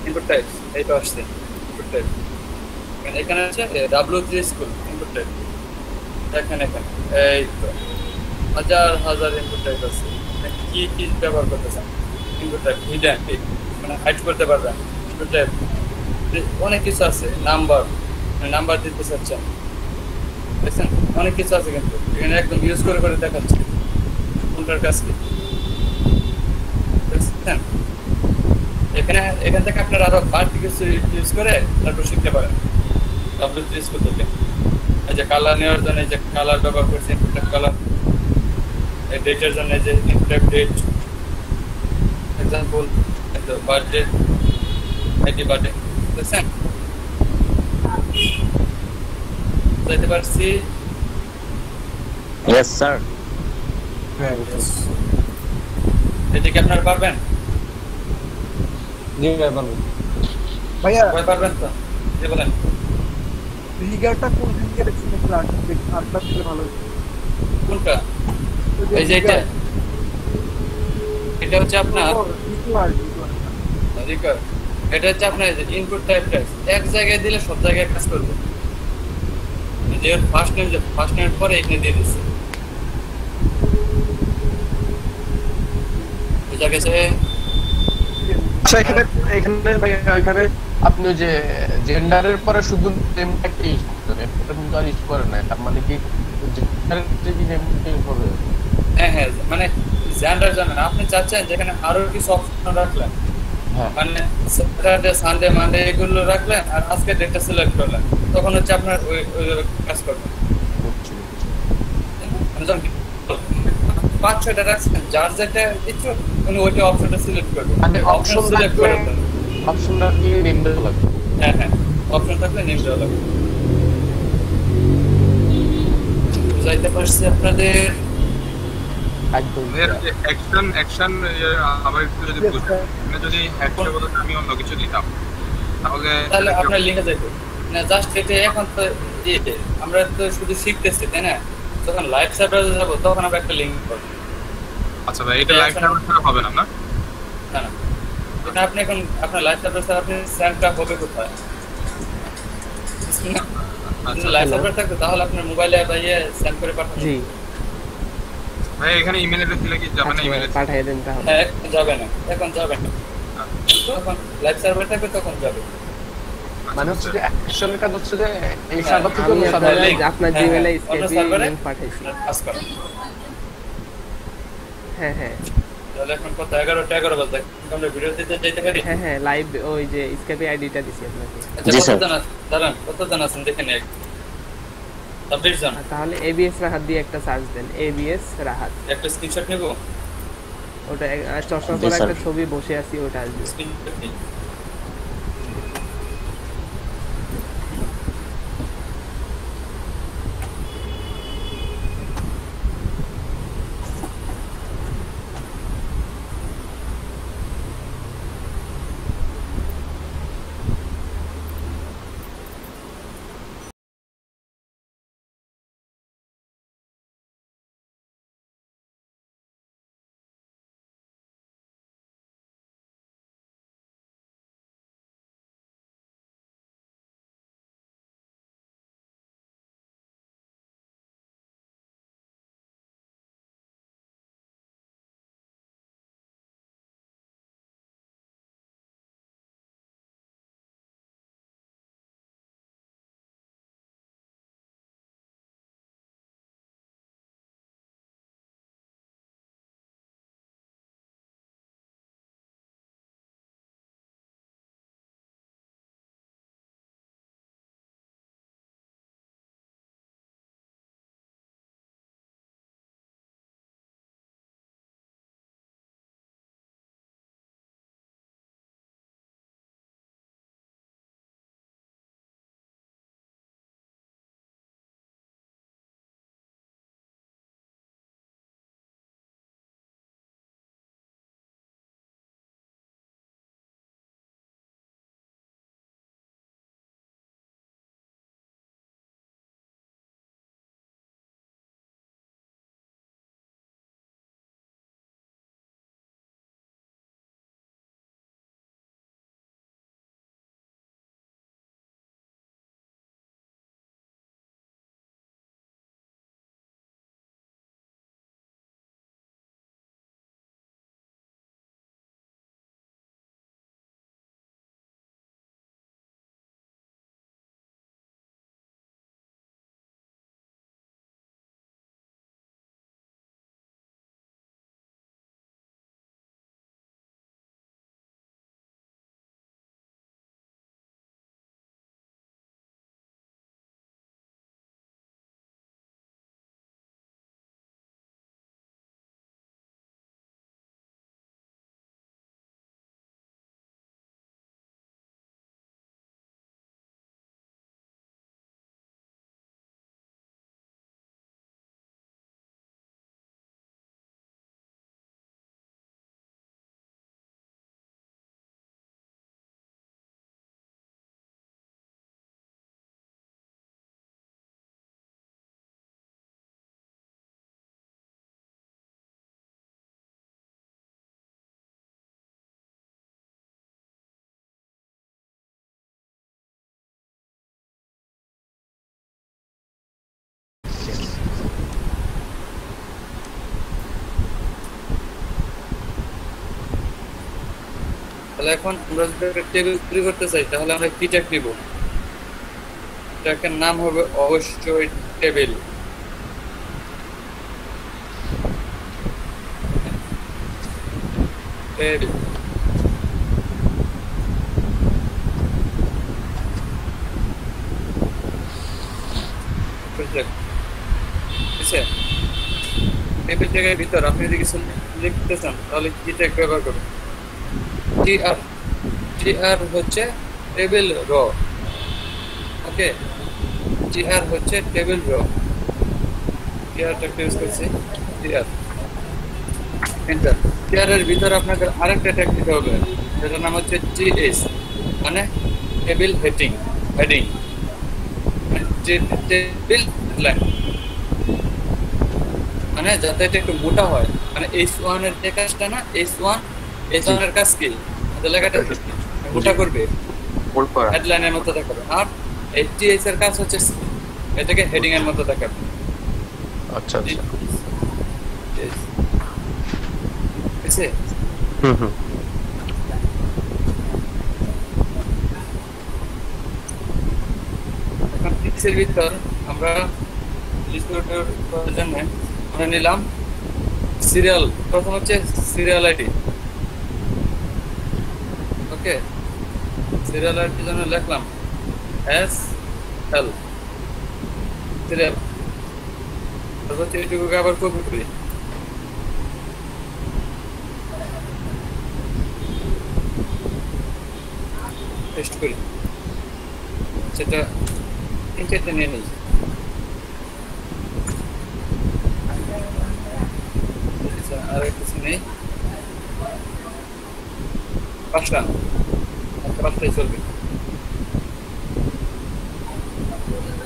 ইনপুট টাইপ এইটা আসছে ইনপুট টাইপ এখানে আছে W3 স্কুল ইনপুট টাইপ এখানে এই তো হাজার ইনপুট টাইপ আছে কি কি ব্যবহার করতেছেন ইনপুট টাইপ হিডেন মানে হাইড করতে পারবেন ইনপুট টাইপ অনেক কিছু আছে নাম্বার দিতে চাচ্ছেন দেখছেন অনেক কিছু আছে কিন্তু এখানে একদম ইউজ করে দেখাচ্ছে কোনটার কাজ কি দেখছেন এখান থেকে আপনারা আরো বাড়তি কিছু ইউজ করে তারপর শিখতে পারেন W3 স্কুল থেকে এই যে কালার নেওয়ার জন্য এই যে কালার ব্যবহার করছে ইনপুট কালার এই ডেটের জন্য যে input date example birthday ID birthday দেখছেন বুঝতে পারছি ইয়েস স্যার এদিকে আপনারা পারবেন জি ভাই বলুন ভাইয়া সবাই পারবেন তো জি বলেন রিগারটা কোন দিকে রেখেছেন আপনার দিলে ভালো কোনটা এই যে এটা হচ্ছে আপনার রিকার এটা হচ্ছে আপনার ইনপুট টাইপ টেক্সট এক জায়গায় দিলে সব জায়গায় কাজ করবে যে ফার্স্ট নেম পরে এখানে দিয়ে দিচ্ছে বুঝা গেছে আচ্ছা এখানে ভাই এখানে আপনি যে জেন্ডারের পরে শুধু নেমটা কি এটা কিন্তু আর ইউজ করে না তার মানে কি জেন্ডারের কি নেম হবে হ্যাঁ মানে জেন্ডার জানেন আপনি চাচ্ছেন যেখানে আরো কিছু অপশন রাখলেন মানে স্যাটারডে সানডে মানডে এগুলো রাখলেন আর আজকে ডেটটা সিলেক্ট করলেন তখন হচ্ছে আপনার ওই কাজ করবেন 5-6টা রাখছেন, যার যেটা ইচ্ছুক উনি ওইটা অপশনটা সিলেক্ট করবেন। মানে অপশন অপশন সিলেক্ট থাকলে করার জন্য। অপশনটা কি নেম দেওয়া লাগবে? হ্যাঁ হ্যাঁ, অপশন থাকলে নেম দেওয়া লাগবে। বুঝাইতে পারছি আপনাদের? একদম এর যে অ্যাকশন আবার একটু যদি বুঝতেন, মানে যদি হ্যাশট্যাগ বলতে আমি অন্য কিছু দিতাম তাহলে তাহলে আপনার লিঙ্কে যাইতো না, জাস্ট এটা এখন তো আমরা তো শুধু শিখতেছি, তাই না? যখন লাইভ সার্ভারে যাবো তখন আমরা একটা লিঙ্ক করবো। আচ্ছা ভাই, এটা লাইভ সার্ভার ছাড়া হবে না না? না না, এটা আপনি এখন আপনার লাইভ সার্ভার ছাড়া আপনি সেন্ডটা হবে কোথায়? লাইভ সার্ভার থাকবে তাহলে আপনার মোবাইলে বাইরে সেন্ড করে পাঠাবেন। জি ভাই এখানে ইমেল অ্যাড্রেস দিলে কি যাবে না? ইমেল পাঠিয়ে দেন তাহলে। হ্যাঁ, যাবে না, এখন যাবে না, যখন লাইভ সার্ভার থাকবে তখন যাবে। মানে হচ্ছে যে অ্যাকশনের কাজ হচ্ছে যে এই সার্ভার থেকে আমি অন্য সার্ভারে আপনার জিমেইলে স্কেপে লিংক পাঠাইছি। কাজ করে। হ্যাঁ হ্যাঁ তাহলে এখন কত 11টা বাজে, আমরা ভিডিও দিতে যাইতে পারি? হ্যাঁ হ্যাঁ লাইভ ওই যে স্কেপে আইডিটা দিছি আপনাকে। আচ্ছা, কতজন আছেন দেখে নিন। 26 জন। তাহলে এবিএস রাহাত দিয়ে একটা সার্চ দেন, এবিএস রাহাত। একটা স্ক্রিনশট নেব, ওটা চশমা পরা একটা ছবি বসে আছি, ওটা আসবে। স্ক্রিনশট নেই। তাহলে এখন আমরা যদি একটা টেবিল তৈরি করতে চাই তাহলে আমরা কি ট্যাগ নিব? ট্যাগের নাম হবে অবশ্যই টেবিল। টেবিল ঠিক আছে। টেবিল ট্যাগের ভিতর আপনি যদি কিছু লিখতে চান তাহলে কি ট্যাগ ব্যবহার করবেন? টিআর। টিআর হচ্ছে টেবিল র। ওকে, টিআর হচ্ছে টেবিল র। টিআর ট্যাগ ইউজ করছি, টিআর এন্টার। টিআর এর ভিতর আপনাকে আরেকটা ট্যাগ দিতে হবে, যেটার নাম হচ্ছে টিএস, মানে table heading. Heading table line, মানে যাতে এটা একটু মোটা হয়। মানে H1 এর যে কাজটা না, H1 এর কাজ কি? লেখাটা মোটা করবে, হেডলাইনের মতো দেখাবে। আর HTS এর কাজ হচ্ছে এটাকে হেডিং এর মতো দেখাবে। আচ্ছা আচ্ছা, আছে। এখন টিক্সের ভিতর আমরা জন্য আমরা নিলাম সিরিয়াল। প্রথম হচ্ছে সিরিয়াল আইডি। ওকে, সিরিয়াল আইডির জন্য লিখলাম SL সিরিয়াল। তারপর এইটুকুকে আবার কপি করি, পেস্ট করি, সেটা ইনকেটে নিয়ে নিই। আর কিছু নেই, পাঁচটাই চলবে।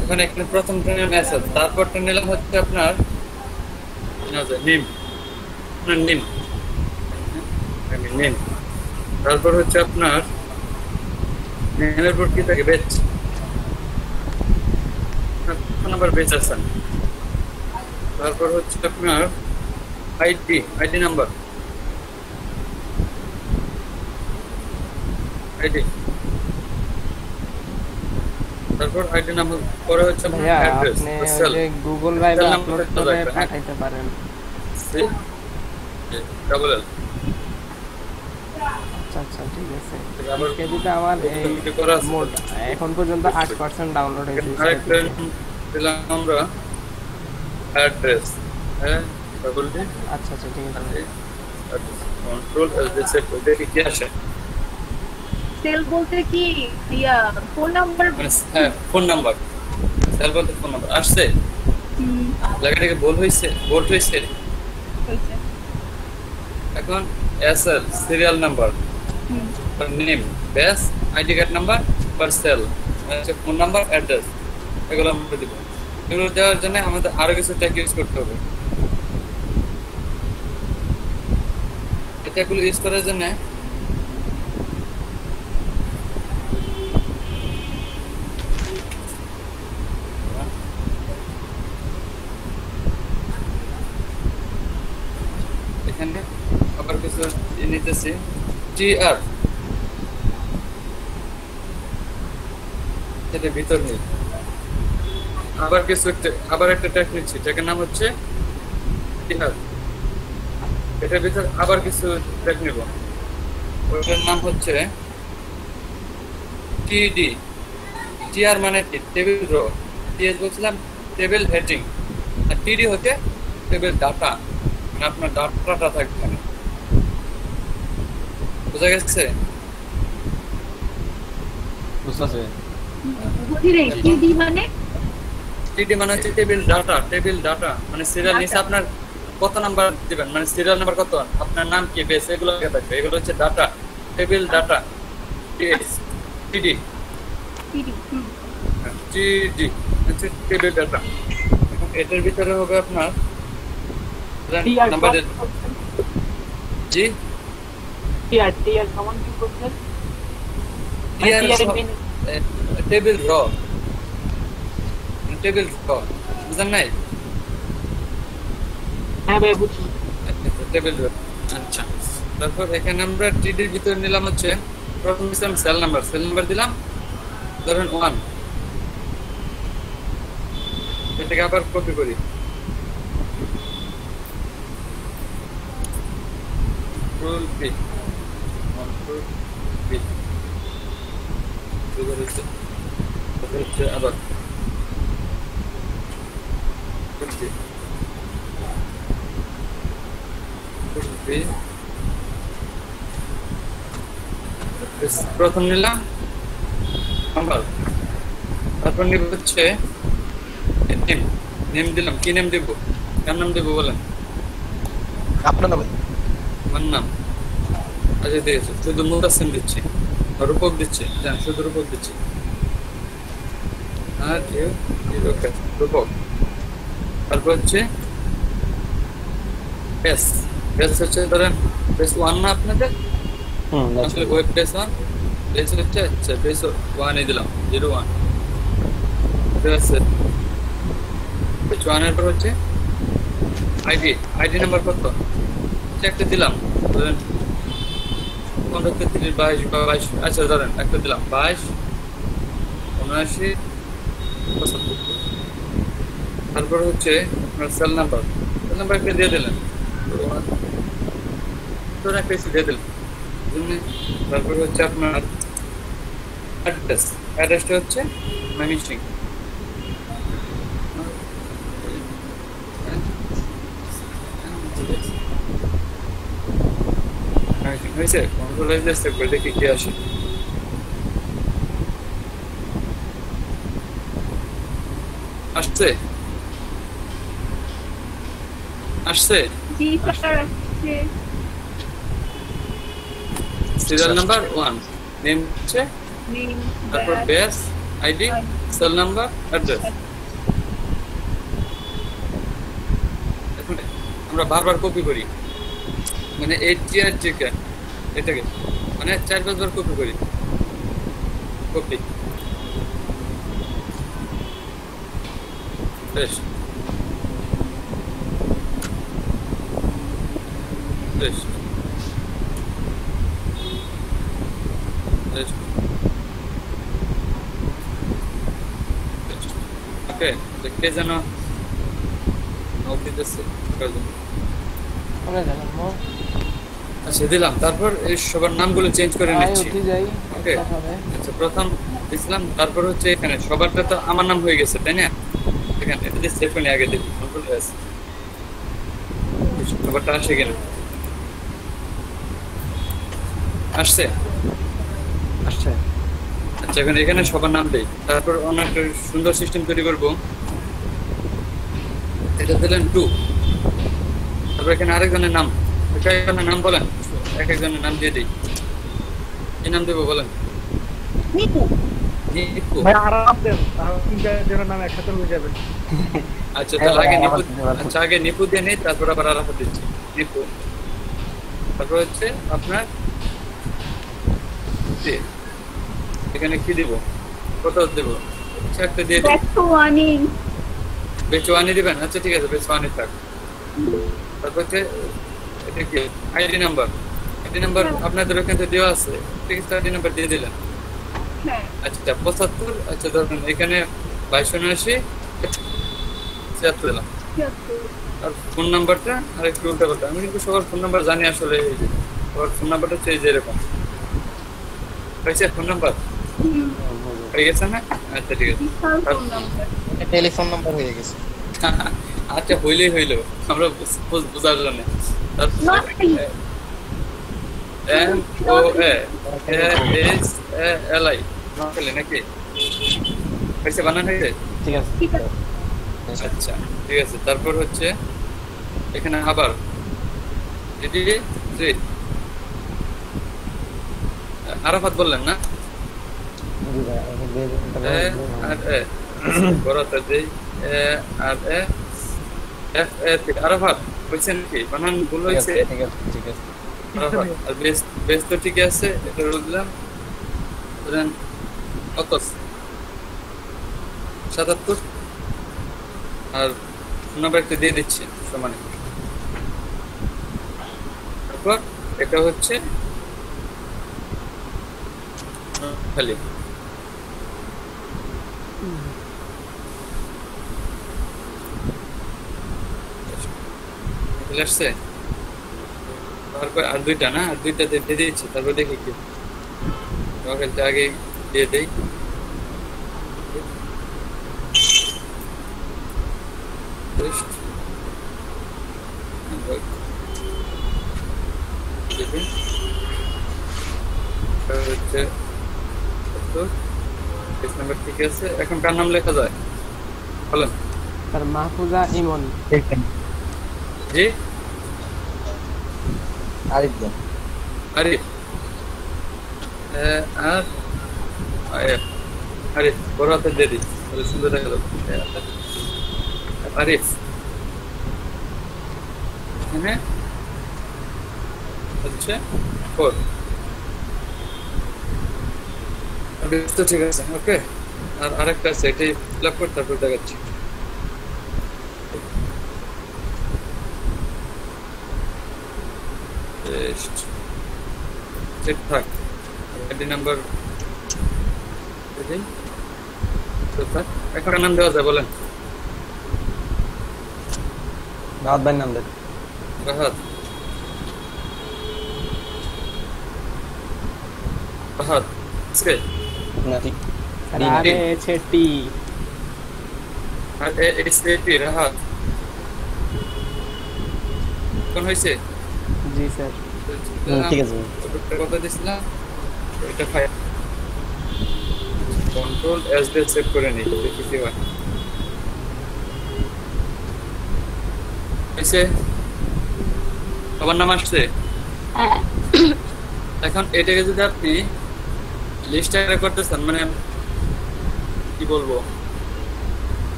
এখন এখানে প্রথমটা নিলাম এসএল, তারপরটা নিলাম হচ্ছে আপনার নিম। নিম নিম। তারপর হচ্ছে আপনার নেমের পর কি থাকে? বেচ। নাম্বার বেচ আছেন। তারপর হচ্ছে আপনার আইডি নাম্বার, আইডি। তারপর আইডি নাম্বার পরে হচ্ছে আপনার অ্যাড্রেস। আপনি গুগল ড্রাইভে আপলোড করে পাঠাইতে পারেন। Double L. আচ্ছা ঠিক আছে। কেজিটা আমার এই মোট এখন পর্যন্ত 8% ডাউনলোড হয়েছে। আরেকটা দিলাম আমরা অ্যাড্রেস। হ্যাঁ, ডাবল ডি। আচ্ছা ঠিক আছে। কন্ট্রোল এল দিতে দেখি কি আসে। সেল বলতে কি ইয়া ফোন নাম্বার? হ্যাঁ, ফোন নাম্বার। সেল বলতে ফোন নাম্বার আসছে। লেখাটাকে ভুল হয়েছে, ভুল হয়েছে। এখন SL serial number, name, base, ID card number, parcel, phone number, address, এগুলো আমরা দিব। এগুলো দেওয়ার জন্য আমাদের আরো কিছু ট্যাগ ইউজ করতে হবে। এগুলো ইউজ করার জন্য এখানে আবার কিছু নিতেছি। টিআর এটা ভিতর নেই। আবার একটা ট্যাগ নিচ্ছি, ট্যাগের নাম হচ্ছে টিআর। এটার ভিতর আবার কিছু ট্যাগ নেব, ওটার নাম হচ্ছে টিডি। টিআর মানে কি? Table row. টিএস বলছিলাম টেবিল হেডিং, আর টিডি হচ্ছে টেবিল ডাটা, মানে আপনার ডাটাটা থাকবে। বুঝা গেছে? বুঝতেছে? টিডি মানে? টিডি মানে হচ্ছে টেবিল ডাটা। টেবিল ডাটা মানে সিরিয়াল নিচে আপনার কত নাম্বার দিবেন, মানে সিরিয়াল নাম্বার কত, আপনার নাম কি, বেস, এগুলো থাকবে। এগুলো হচ্ছে ডাটা, টেবিল ডাটা। টিডি টিডি হচ্ছে টেবিল ডাটা। এটার ভিতরে হবে আপনার নাম্বার। জি, টিআর কেমন কি করছেন? টেবিল র, টেবিল র, বুঝলেন নাই? হ্যাঁ ভাই বুঝছি। টেবিল র। আচ্ছা, তারপর এখানে আমরা টিডির ভিতরে নিলাম হচ্ছে প্রথম দিলাম সেল নাম্বার। সেল নাম্বার দিলাম ধরেন 1। এটাকে আবার কপি করি, কন্ট্রোল পি, কন্ট্রোল পি, হচ্ছে আবার প্রথম নিলাম নাম্বার, তারপর নিব হচ্ছে নেম। নেম দিলাম, কি নেম দেব, কার নাম দেব বলেন? আপনার নামে। আমার নাম আচ্ছা দিয়েছে, শুধু মুতাসিম দিচ্ছি, রূপক দিচ্ছি, জান শুধু রূপক দিচ্ছি। রূপক। তারপর হচ্ছে বেস। বেস হচ্ছে ধরেন বেস 1 না আপনাদের? আসলে ওয়েব বেস 1, বেস হচ্ছে আচ্ছা বেস 1 এ দিলাম 01। ঠিক আছে, বেস 1 এর পর হচ্ছে আইডি নাম্বার কত একটা দিলাম, ধরেন 15 33 22 বা 22, আচ্ছা ধরেন একটা দিলাম 22 79 75। তারপর হচ্ছে আপনার সেল নাম্বার একটা দিয়ে দিলেন, ধরেন একটা দিয়ে দিলেন। তারপর হচ্ছে আপনার অ্যাড্রেসটা হচ্ছে ময়মনসিং। হয়েছে, কন্ট্রোলাইজ করে দেখি কি আসে। আসছে আসছে জি স্যার আসছে। সিরিয়াল নাম্বার 1, নেম হচ্ছে, তারপর base, ID, cell number, address. এখন আমরা বারবার কপি করি, মানে এটাকে মানে 4-5 বার কপি করি। কপি বেশ বেশ ওকে, কে যেন নক দিতেছে। আচ্ছা দিলাম, তারপর এই সবার নামগুলো চেঞ্জ করে নিচ্ছি। ওকে আচ্ছা, প্রথম দিছিলাম, তারপর হচ্ছে এখানে সবারটা তো আমার নাম হয়ে গেছে তাই না? এখানে এটা দিয়ে সেভ করে আগে দেখি কন্ট্রোল এস সবারটা আসে কিনা। আসছে আসছে। আচ্ছা এখন এখানে সবার নাম দেই, তারপর অনেক সুন্দর সিস্টেম তৈরি করব। এটা দিলেন 2, তারপর এখানে আরেকজনের নাম, একজনের নাম বলেন, এক একজনের নাম দিয়ে দিই। কি নাম দেবো বলেন? নিপু। নিপু ভাই আরাম দেন, আর তিনজনের নাম একসাথে হয়ে যাবে। আচ্ছা তাহলে আগে নিপু, আচ্ছা আগে নিপু দিয়ে নেই, তারপর আবার আরাফাত দিচ্ছি। নিপু, তারপর হচ্ছে আপনার এখানে কি দিব, কত দেব? একটা দিয়ে দিই, বেচ 1 দিবেন। আচ্ছা ঠিক আছে, বেচ 1 থাক। তারপর হচ্ছে এটা কি আইডি নাম্বার, আইডি নাম্বার আপনাদের ওখানে তো দেওয়া আছে, ঠিক আছে, আইডি নাম্বার দিয়ে দিলেন। আচ্ছা 75, আচ্ছা ধরুন এখানে 2279 76 দিলাম। আর ফোন নাম্বারটা আর একটু উল্টা পাল্টা, আমি কিন্তু সবার ফোন নাম্বার জানি আসলে। সবার ফোন নাম্বারটা হচ্ছে এই যে এরকম হয়েছে, ফোন নাম্বার হয়ে গেছে না? আচ্ছা ঠিক আছে, টেলিফোন নাম্বার হয়ে গেছে। আচ্ছা হইলেই হইলো, আমরা বুঝার জন্য। MOASALI নাকি হয়েছে, বানান হয়েছে? ঠিক আছে। আচ্ছা ঠিক আছে, তারপর হচ্ছে এখানে আবার আরাফাত বললেন না? আরাফাত বলছেন কি, বানান ভুল হয়েছে? আর বেশ তো ঠিক আছে, এটা বললাম। কত 77, আর নাম্বার একটা দিয়ে দিচ্ছি সমানে। তারপর এটা হচ্ছে খালি আসছে। তারপর আর দুইটা না, আর দুইটা দিয়ে দিচ্ছি, তারপর দেখি কি আগে দিয়ে দেই। লিখি হচ্ছে পেজ নাম্বার ঠিক আছে। এখন কার নাম লেখা যায় বলেন? স্যার মাহফুজা ইমন। জি আরিফ আরিফ আর আরিফ বড় হাতে দিয়ে দিই তাহলে সুন্দর দেখা যাবে। আরিফ এখানে হচ্ছে 4 তো ঠিক আছে। ওকে আর আরেকটা আছে এটাই ফিল আপ করতে তারপর দেখাচ্ছি। চেক থাক আইডি নাম্বার এটাই তো থাক। এখন নাম দেওয়া যায় বলেন? রাহাত ভাই নাম দেন। রাহাত রাহাত আজকে না ঠিক আরে ছেটি আর এসএপি রাহাত কোন হইছে? জি স্যার ঠিক আছে কথা দিছিলাম এটা ফাইল কন্ট্রোল এস দিয়ে সেভ করে নেই দেখি কি হয়। হইছে সবার নাম আসছে? হ্যাঁ এখন এটাকে যদি আপনি লিস্ট আকারে করতেছেন মানে কি বলবো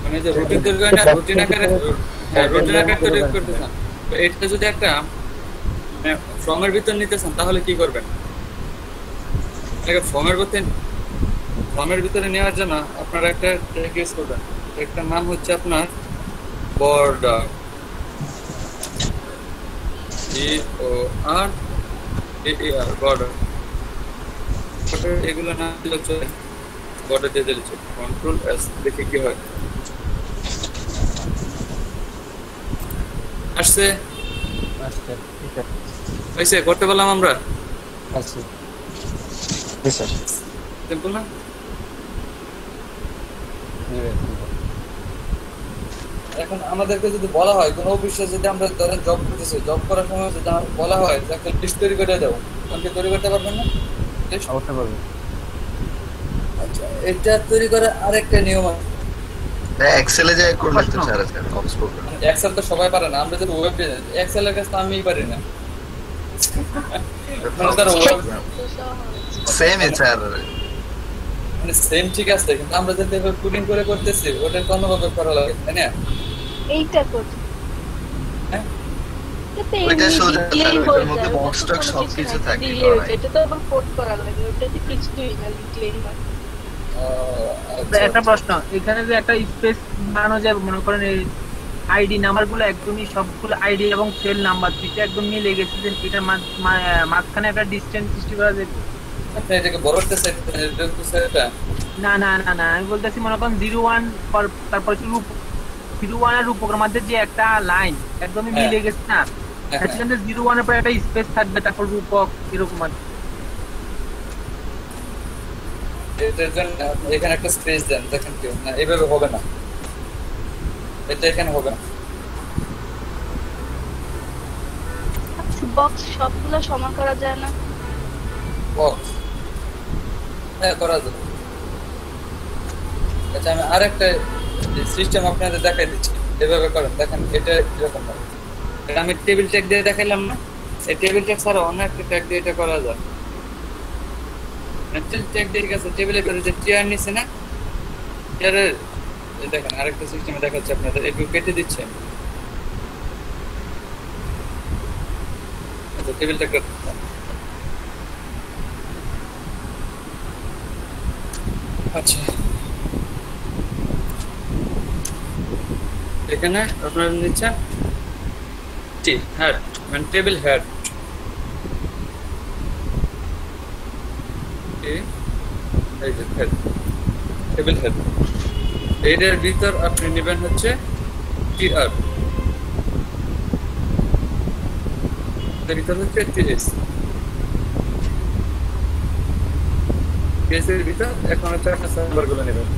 মানে যে রুটিন তৈরি করে না রুটিন আকারে হ্যাঁ রুটিন আকারে তৈরি করতেছেন তো এটা যদি একটা ফর্মের ভিতর নিতেছেন তাহলে কি করবেন? এটাকে ফর্মের ভিতরে নেওয়ার জন্য আপনারা একটা ট্যাগ ইউজ করবেন। একটা নাম হচ্ছে আপনার বর্ডার BORDER বর্ডার এগুলো না দিলে চলে বর্ডার দিয়ে দিলে চলে। কন্ট্রোল এস দেখে কি হয়। আসছে হয়েছে করতে বললাম আমরা সিম্পল না? এখন আমাদেরকে যদি বলা হয় কোনো অফিসে যদি আমরা ধরেন জব করতেছি জব করার সময় যদি বলা হয় যে একটা লিস্ট তৈরি করে দাও আপনি তৈরি করতে পারবেন না? অবশ্যই পারবেন। আচ্ছা এটা তৈরি করে আরেকটা নিয়ম আছে। এক্সেলে যায় করলে তো স্যার আছে অক্সফোর্ড এক্সেল তো সবাই পারে না। আমরা যদি ওয়েব এক্সেল এর কাজ তো আমিই পারি না। মানে তার ওয়েব সেম স্যার মানে সেম ঠিক আছে কিন্তু আমরা যদি পুটিং করে করতেছি ওটা কোনোভাবে করা লাগে তাই না? এইটা করছি হ্যাঁ ওইটা সোজা এর মধ্যে বক্স টক সবকিছু থাকে এটা তো আবার কোড করা লাগে ওটাতে কিছুই না ক্লিন হয়। একটা প্রশ্ন এখানে যে একটা স্পেস বানানো যায় মনে করেন এই আইডি নাম্বারগুলো একদমই সবগুলো আইডি এবং সেল নাম্বার দুইটা একদম মিলে গেছে যে এটা মাঝখানে একটা ডিসটেন্স সৃষ্টি করা যায়। আপনি এটাকে বড় করতে চাইছেন? না না না না আমি বলতেছি মনে করেন 01 তারপর 01 আর রূপকের মধ্যে যে একটা লাইন একদমই মিলে গেছে না সেখানে 01 এর পর একটা স্পেস থাকবে তারপর রূপক এরকম আর এটার জন্য এখানে একটা স্পেস দেন দেখেন কি না এইভাবে হবে না এটা এখানে হবে না। বক্স সবগুলো সমান করা যায় না? বক্স হ্যাঁ করা যাবে। আচ্ছা আমি আরেকটা সিস্টেম আপনাদের দেখাই দিচ্ছি এভাবে করেন দেখেন এটা এরকম হবে। এটা আমি টেবিল ট্যাগ দিয়ে দেখাইলাম না এই টেবিল ট্যাগ ছাড়া অন্য একটা ট্যাগ দিয়ে এটা করা যায়। টেবিল ট্যাগ দিয়ে গেছে টেবিলে করে যে চেয়ার নিছে না চেয়ারের দেখেন আরেকটা সিস্টেমে দেখাচ্ছি আপনাদের একটু কেটে দিচ্ছে। আচ্ছা টেবিল ট্যাগ আচ্ছা এখানে আপনারা নিচ্ছেন হেড মানে টেবিল হেড এই যে হেড টেবিল হেড এর ভিতর আপনি নেবেন হচ্ছে টিআর এর ভিতর হচ্ছে টিএস কেসের ভিতর এখন হচ্ছে একটা সার্ভার গুলো নেবেন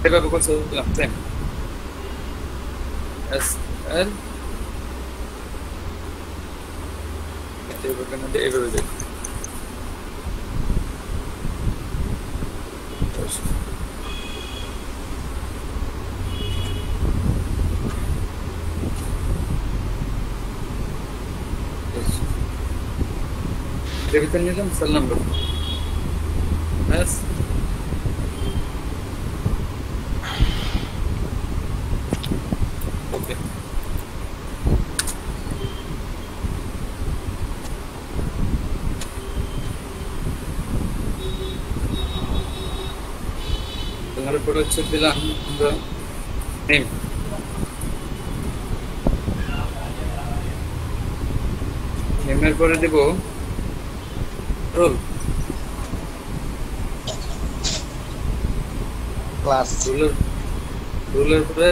এভাবে করতে দিলাম সেম এস এল এইভাবে না দিয়ে এইভাবে দেখ। এর ভিতরে নিলাম সেল নাম্বার, ব্যাস। ওকে, তারপরে হচ্ছে দিলাম আমরা নেম, নেমের পরে দেব রোল, ক্লাস রোলের পরে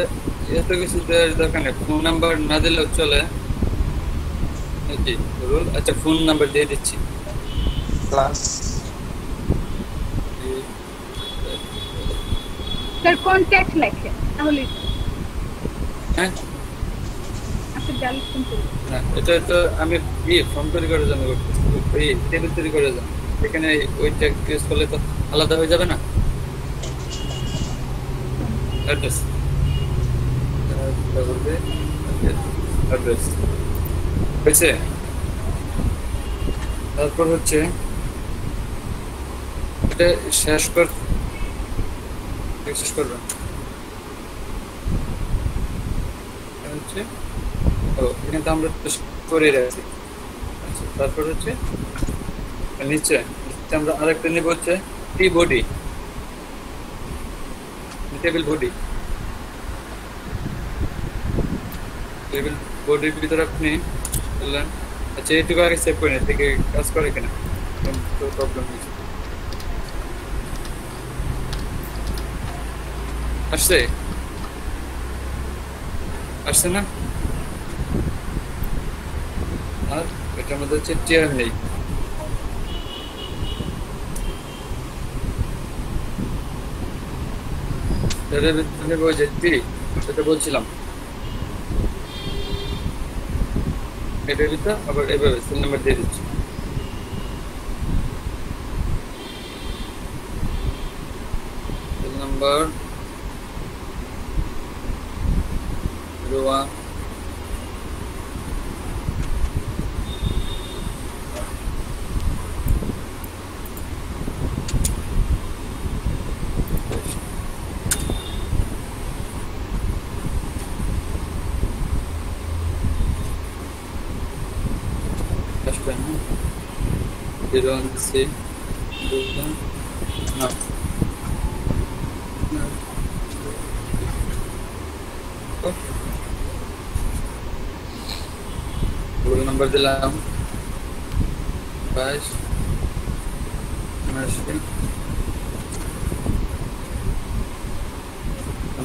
এত কিছু দেওয়ার দরকার নেই, ফোন নাম্বার না দিলেও চলে। নাকি রোল, আচ্ছা ফোন নাম্বার দিয়ে দিচ্ছি। ক্লাস স্যার কন্ট্যাক্ট লেখে তাহলে হ্যাঁ আপনি ডাল ফোন করুন। না, এটা তো আমি ফর্ম তৈরি করার জন্য করতেছি, টেবিল তৈরি করার জন্য। এখানে ওই ট্যাগ ইউজ করলে তো আলাদা হয়ে যাবে না অ্যাড্রেস, অ্যাড্রেস হয়েছে। তারপর হচ্ছে এটা শেষ করবেন হচ্ছে, ও এখানে তো আমরা করে রাখছি। আচ্ছা, তারপর হচ্ছে নিচে আমরা আরেকটা নিব হচ্ছে টি বডি, টেবিল বডি। টেবিল বডির ভিতরে আপনি বললেন, আচ্ছা এইটুকু আগে সেভ করে নিন, থেকে কাজ করে কিনা, তো প্রবলেম হয়েছে। আসছে না? আর এটার মধ্যে হচ্ছে চেয়ার নেই, সেটা বলছিলাম। এটার ভিতরে আবার এভাবে সেল নাম্বার দিয়ে দিচ্ছি। সেল নাম্বার 01 नंबर दिलाम 22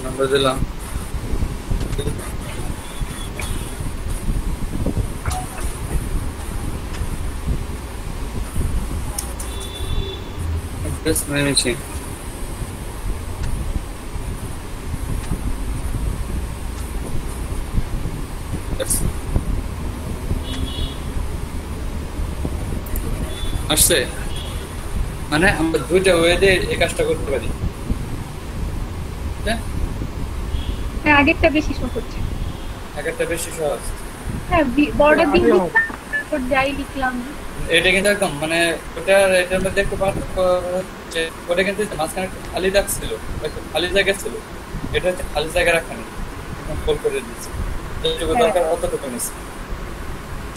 नंबर दिलाम एड्रेस मैनेजिंग আসছে, মানে আমরা দুইটা ওয়েতে এই কাজটা করতে পারি। হ্যাঁ, আগেরটা বেশি সহজ। আগেরটা বেশি সহজ। হ্যাঁ, বর্ডার দিয়ে তারপর যাই লিখলাম। এটা কিন্তু একদম মানে ওটা এটার মধ্যে একটু পার্থক্য হচ্ছে, ওটা কিন্তু মাঝখানে খালি দাগ ছিল, খালি জায়গা ছিল, এটা হচ্ছে খালি জায়গা রাখা নেই, ফোল্ড করে দিচ্ছি, যেটুকু দরকার অতটুকু নিচ্ছি।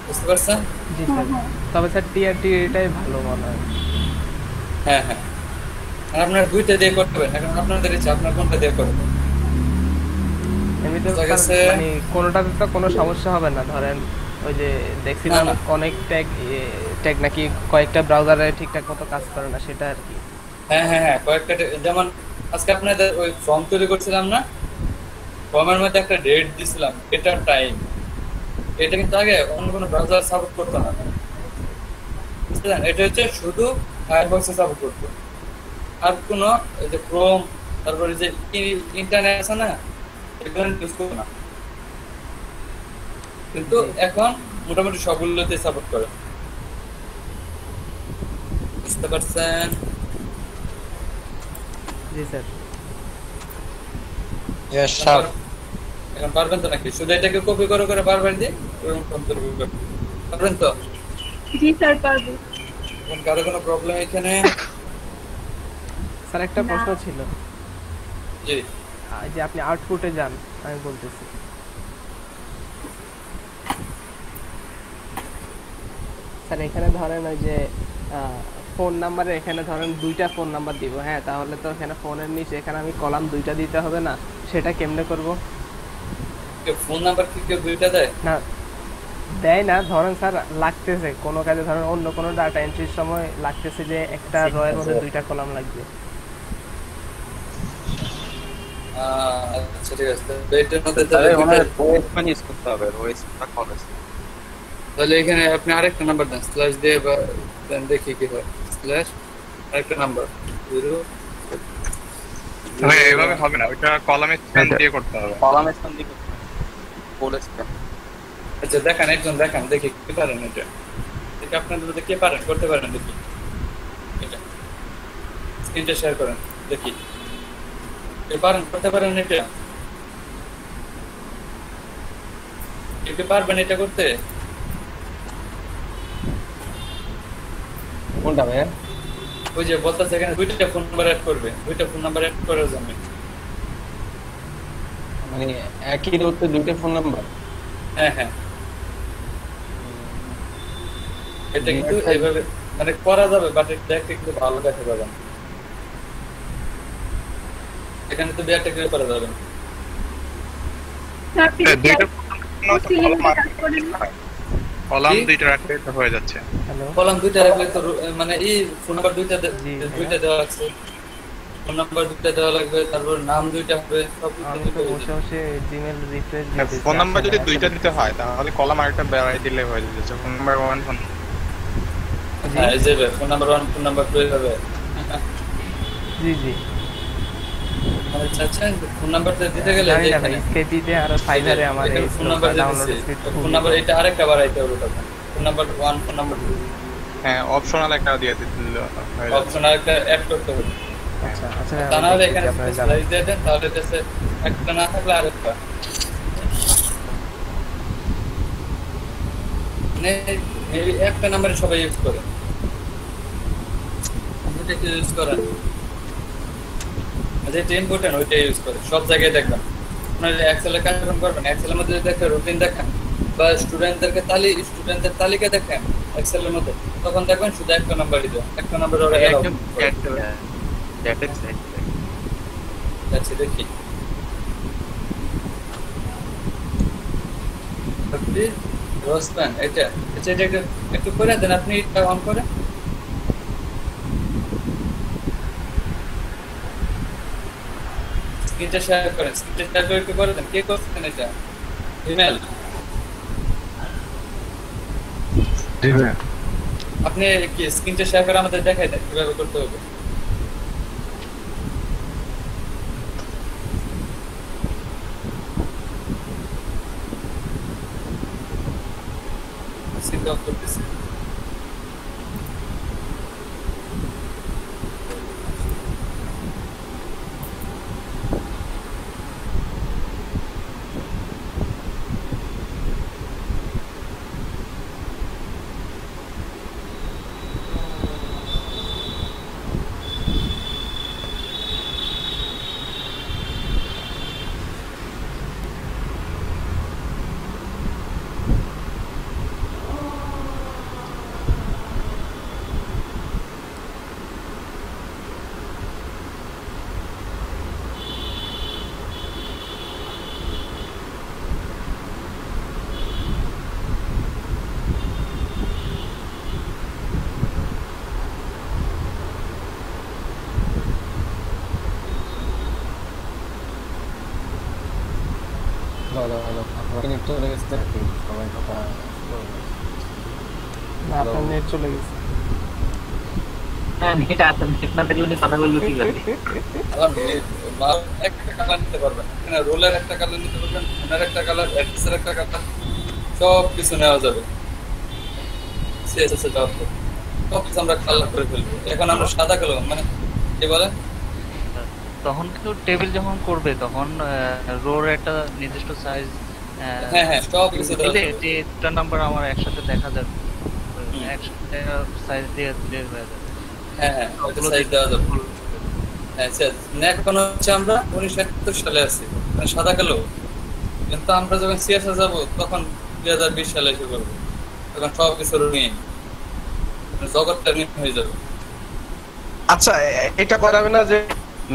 বুঝতে পারছেন? জি স্যার। তবে স্যার টিআরটি এটাই ভালো মনে হয়। হ্যাঁ হ্যাঁ, আর আপনার দুইটা দিয়ে করবেন, এখন আপনাদের ইচ্ছা আপনার কোনটা দিয়ে করবেন। এমনিতে মানে কোনোটাতে তো কোনো সমস্যা হবে না। ধরেন ওই যে দেখছিলাম অনেক ট্যাগ নাকি কয়েকটা ব্রাউজারে ঠিকঠাক মতো কাজ করে না, সেটা আর কি। হ্যাঁ হ্যাঁ হ্যাঁ, কয়েকটা, যেমন আজকে আপনাদের ওই ফর্ম তৈরি করছিলাম না, ফর্মের মধ্যে একটা ডেট দিছিলাম, এটা টাইম, এটা কিন্তু আগে অন্য কোনো ব্রাউজার সাপোর্ট করতো না, বুঝলেন? এটা হচ্ছে শুধু ফায়ারফক্সে সাপোর্ট করতো, আর কোনো এই যে ক্রোম, তারপরে যে ইন্টারনেট আছে না, এগুলো ইউজ করতো না, কিন্তু এখন মোটামুটি সবগুলোতে সাপোর্ট করে। বুঝতে পারছেন? জি স্যার। Yes sir. এখন পারবেন তো নাকি? শুধু এটাকে কপি করে করে বারবার দিন এবং কন্ট্রোল পারবেন তো? জি স্যার পারবো। এখন কারো কোনো প্রবলেম এখানে? স্যার একটা প্রশ্ন ছিল। জি। যে আপনি আউটপুটে যান, আমি বলতেছি। স্যার এখানে ধরেন ওই যে ফোন নাম্বারে এখানে ধরেন 2টা ফোন নাম্বার দিব, হ্যাঁ, তাহলে তো এখানে ফোনের নিচে এখানে আমি কলাম 2টা দিতে হবে না? সেটা কেমনে করব? ফোন নাম্বার কি কেউ 2টা দেয়? না দেয় না, ধরেন স্যার লাগতেছে কোনো কাজে, ধরেন অন্য কোনো ডাটা এন্ট্রির সময় লাগতেছে যে একটা রয়ের মধ্যে 2টা কলাম লাগবে। আচ্ছা ঠিক আছে, এটার মধ্যে তাহলে এখানে আপনি আরেকটা নাম্বার দেন, স্ল্যাশ দিয়ে বা দেন, দেখি কি হয়। স্ল্যাশ আরেকটা নাম্বার 0। এভাবে হবে না, ওইটা কলামে স্প্যান দিয়ে করতে হবে। কলামে স্প্যান দিয়ে করতে হবে, ফুল স্প্যান। আচ্ছা দেখান, একজন দেখান, দেখি কি পারেন এটা। এটা আপনাদের মধ্যে কে পারেন, করতে পারেন দেখি। এটা স্ক্রিনটা শেয়ার করেন দেখি। কে পারেন, করতে পারেন এটা? কে পারবেন এটা করতে? কোনটা ভাই? ওই যে বলতেছে এখানে 2টা ফোন নাম্বার অ্যাড করবে, 2টা ফোন নাম্বার অ্যাড করার জন্য। মানে একই রোতে 2টা ফোন নাম্বার? হ্যাঁ হ্যাঁ, এটা কিন্তু এইভাবে মানে করা যাবে, বাট দেখতে কিন্তু ভালো দেখা যাবে না। এখানে তো বিয়ারটা ক্লিয়ার করা যাবে না। কলাম 2টা রাখলে তো হয়ে যাচ্ছে। কলাম 2টা রাখলে তো মানে এই ফোন নাম্বার 2টা দেওয়া আছে, ফোন নাম্বার 2টা দেওয়া লাগবে, তারপর নাম 2টা হবে, সব আমি তো বসে বসে জিমেইল রিফ্রেশ দিতেছি। ফোন নাম্বার যদি 2টা দিতে হয় তাহলে কলাম আরেকটা বাড়াই দিলে হয়ে যাচ্ছে। ফোন নাম্বার 1, ফোন হ্যাঁ এই যে ফোন নাম্বার 1, ফোন নাম্বার 2 হবে। জি জি। আচ্ছা আচ্ছা, ফোন নাম্বারটা দিতে গেলে এখানে স্কেপিতে আর ফাইবারে আমার এই ফোন নাম্বার ডাউনলোড দিতেছি, ফোন নাম্বার এটা আরেকটা বাড়াইতে হবে তখন। ফোন নাম্বার 1, ফোন নাম্বার 2, হ্যাঁ অপশনাল একটা দিয়ে দিলে অপশনাল একটা অ্যাড করতে হবে। আচ্ছা আচ্ছা, তা না হলে এখানে স্লাইড দিয়ে দেন, তাহলে দেশে একটা না থাকলে আরেকটা। মানে মেবি একটা নাম্বারে সবাই ইউজ করে, এটা কি ইউজ করেন? যেটা ইম্পর্টেন্ট ওইটা ইউজ করে, সব জায়গায় দেখবেন। আপনারা এক্সেলে কাজ করবেন, এক্সেলের মধ্যে দেখেন রুটিন দেখেন বা স্টুডেন্টদের তালিকা দেখেন এক্সেলের মধ্যে, তখন দেখবেন শুধু একটা নাম্বারই দেয়, একটা নাম্বার ওরা আচ্ছা দেখি রোজপ্যান এটা একটু করে দেন, আপনি এটা অন করে স্ক্রিনটা শেয়ার করেন, স্ক্রিনটা শেয়ার করে একটু করে দেন। কে করছেন এটা? ইমেল আপনি কি স্ক্রিনটা শেয়ার করে আমাদের দেখাই দেন কিভাবে করতে হবে? স্ক্রিন অফ করতেছি। আপনার নেট চলে গেছে। হ্যাঁ নেট আছে, নেট না থাকলে উনি কথা বললো কি করে? একটা কালার নিতে পারবেন, এখানে রোলের একটা কালার নিতে পারবেন, ফোনের একটা কালার, অ্যাড্রেসের একটা কালার, সব কিছু নেওয়া যাবে। সিএসএস এর জব সবকিছু আমরা কালার করে ফেলবো। এখন আমরা সাদা কালো মানে কি বলে তখন কিন্তু টেবিল যখন করবে তখন রোর একটা নির্দিষ্ট সাইজ হ্যাঁ সব কিছু দেওয়া যাবে। যে দুটো নাম্বার আমার একসাথে দেখা যাবে, একসাথে সাইজ দিয়ে বের হয়ে যাবে। হ্যাঁ ওটা সাইজ দেওয়া যাবে। আচ্ছা এখন হচ্ছে আমরা 1971 সালে আছি, মানে সাদা কালো, কিন্তু আমরা যখন সিএসএ যাব তখন 2020 সালে এসে করবো, তখন সব কিছু রঙিন, জগৎটা রঙিন হয়ে যাবে। আচ্ছা এটা করাবে না যে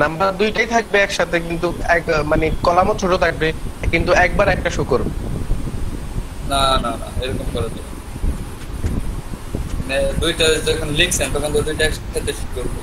নাম্বার দুইটাই থাকবে একসাথে, কিন্তু এক মানে কলামও ছোট থাকবে, কিন্তু একবার একটা শো করবে? না এরকম করা যাবে না। দুইটা যখন লিখছেন তখন তো দুইটা একসাথে করবো।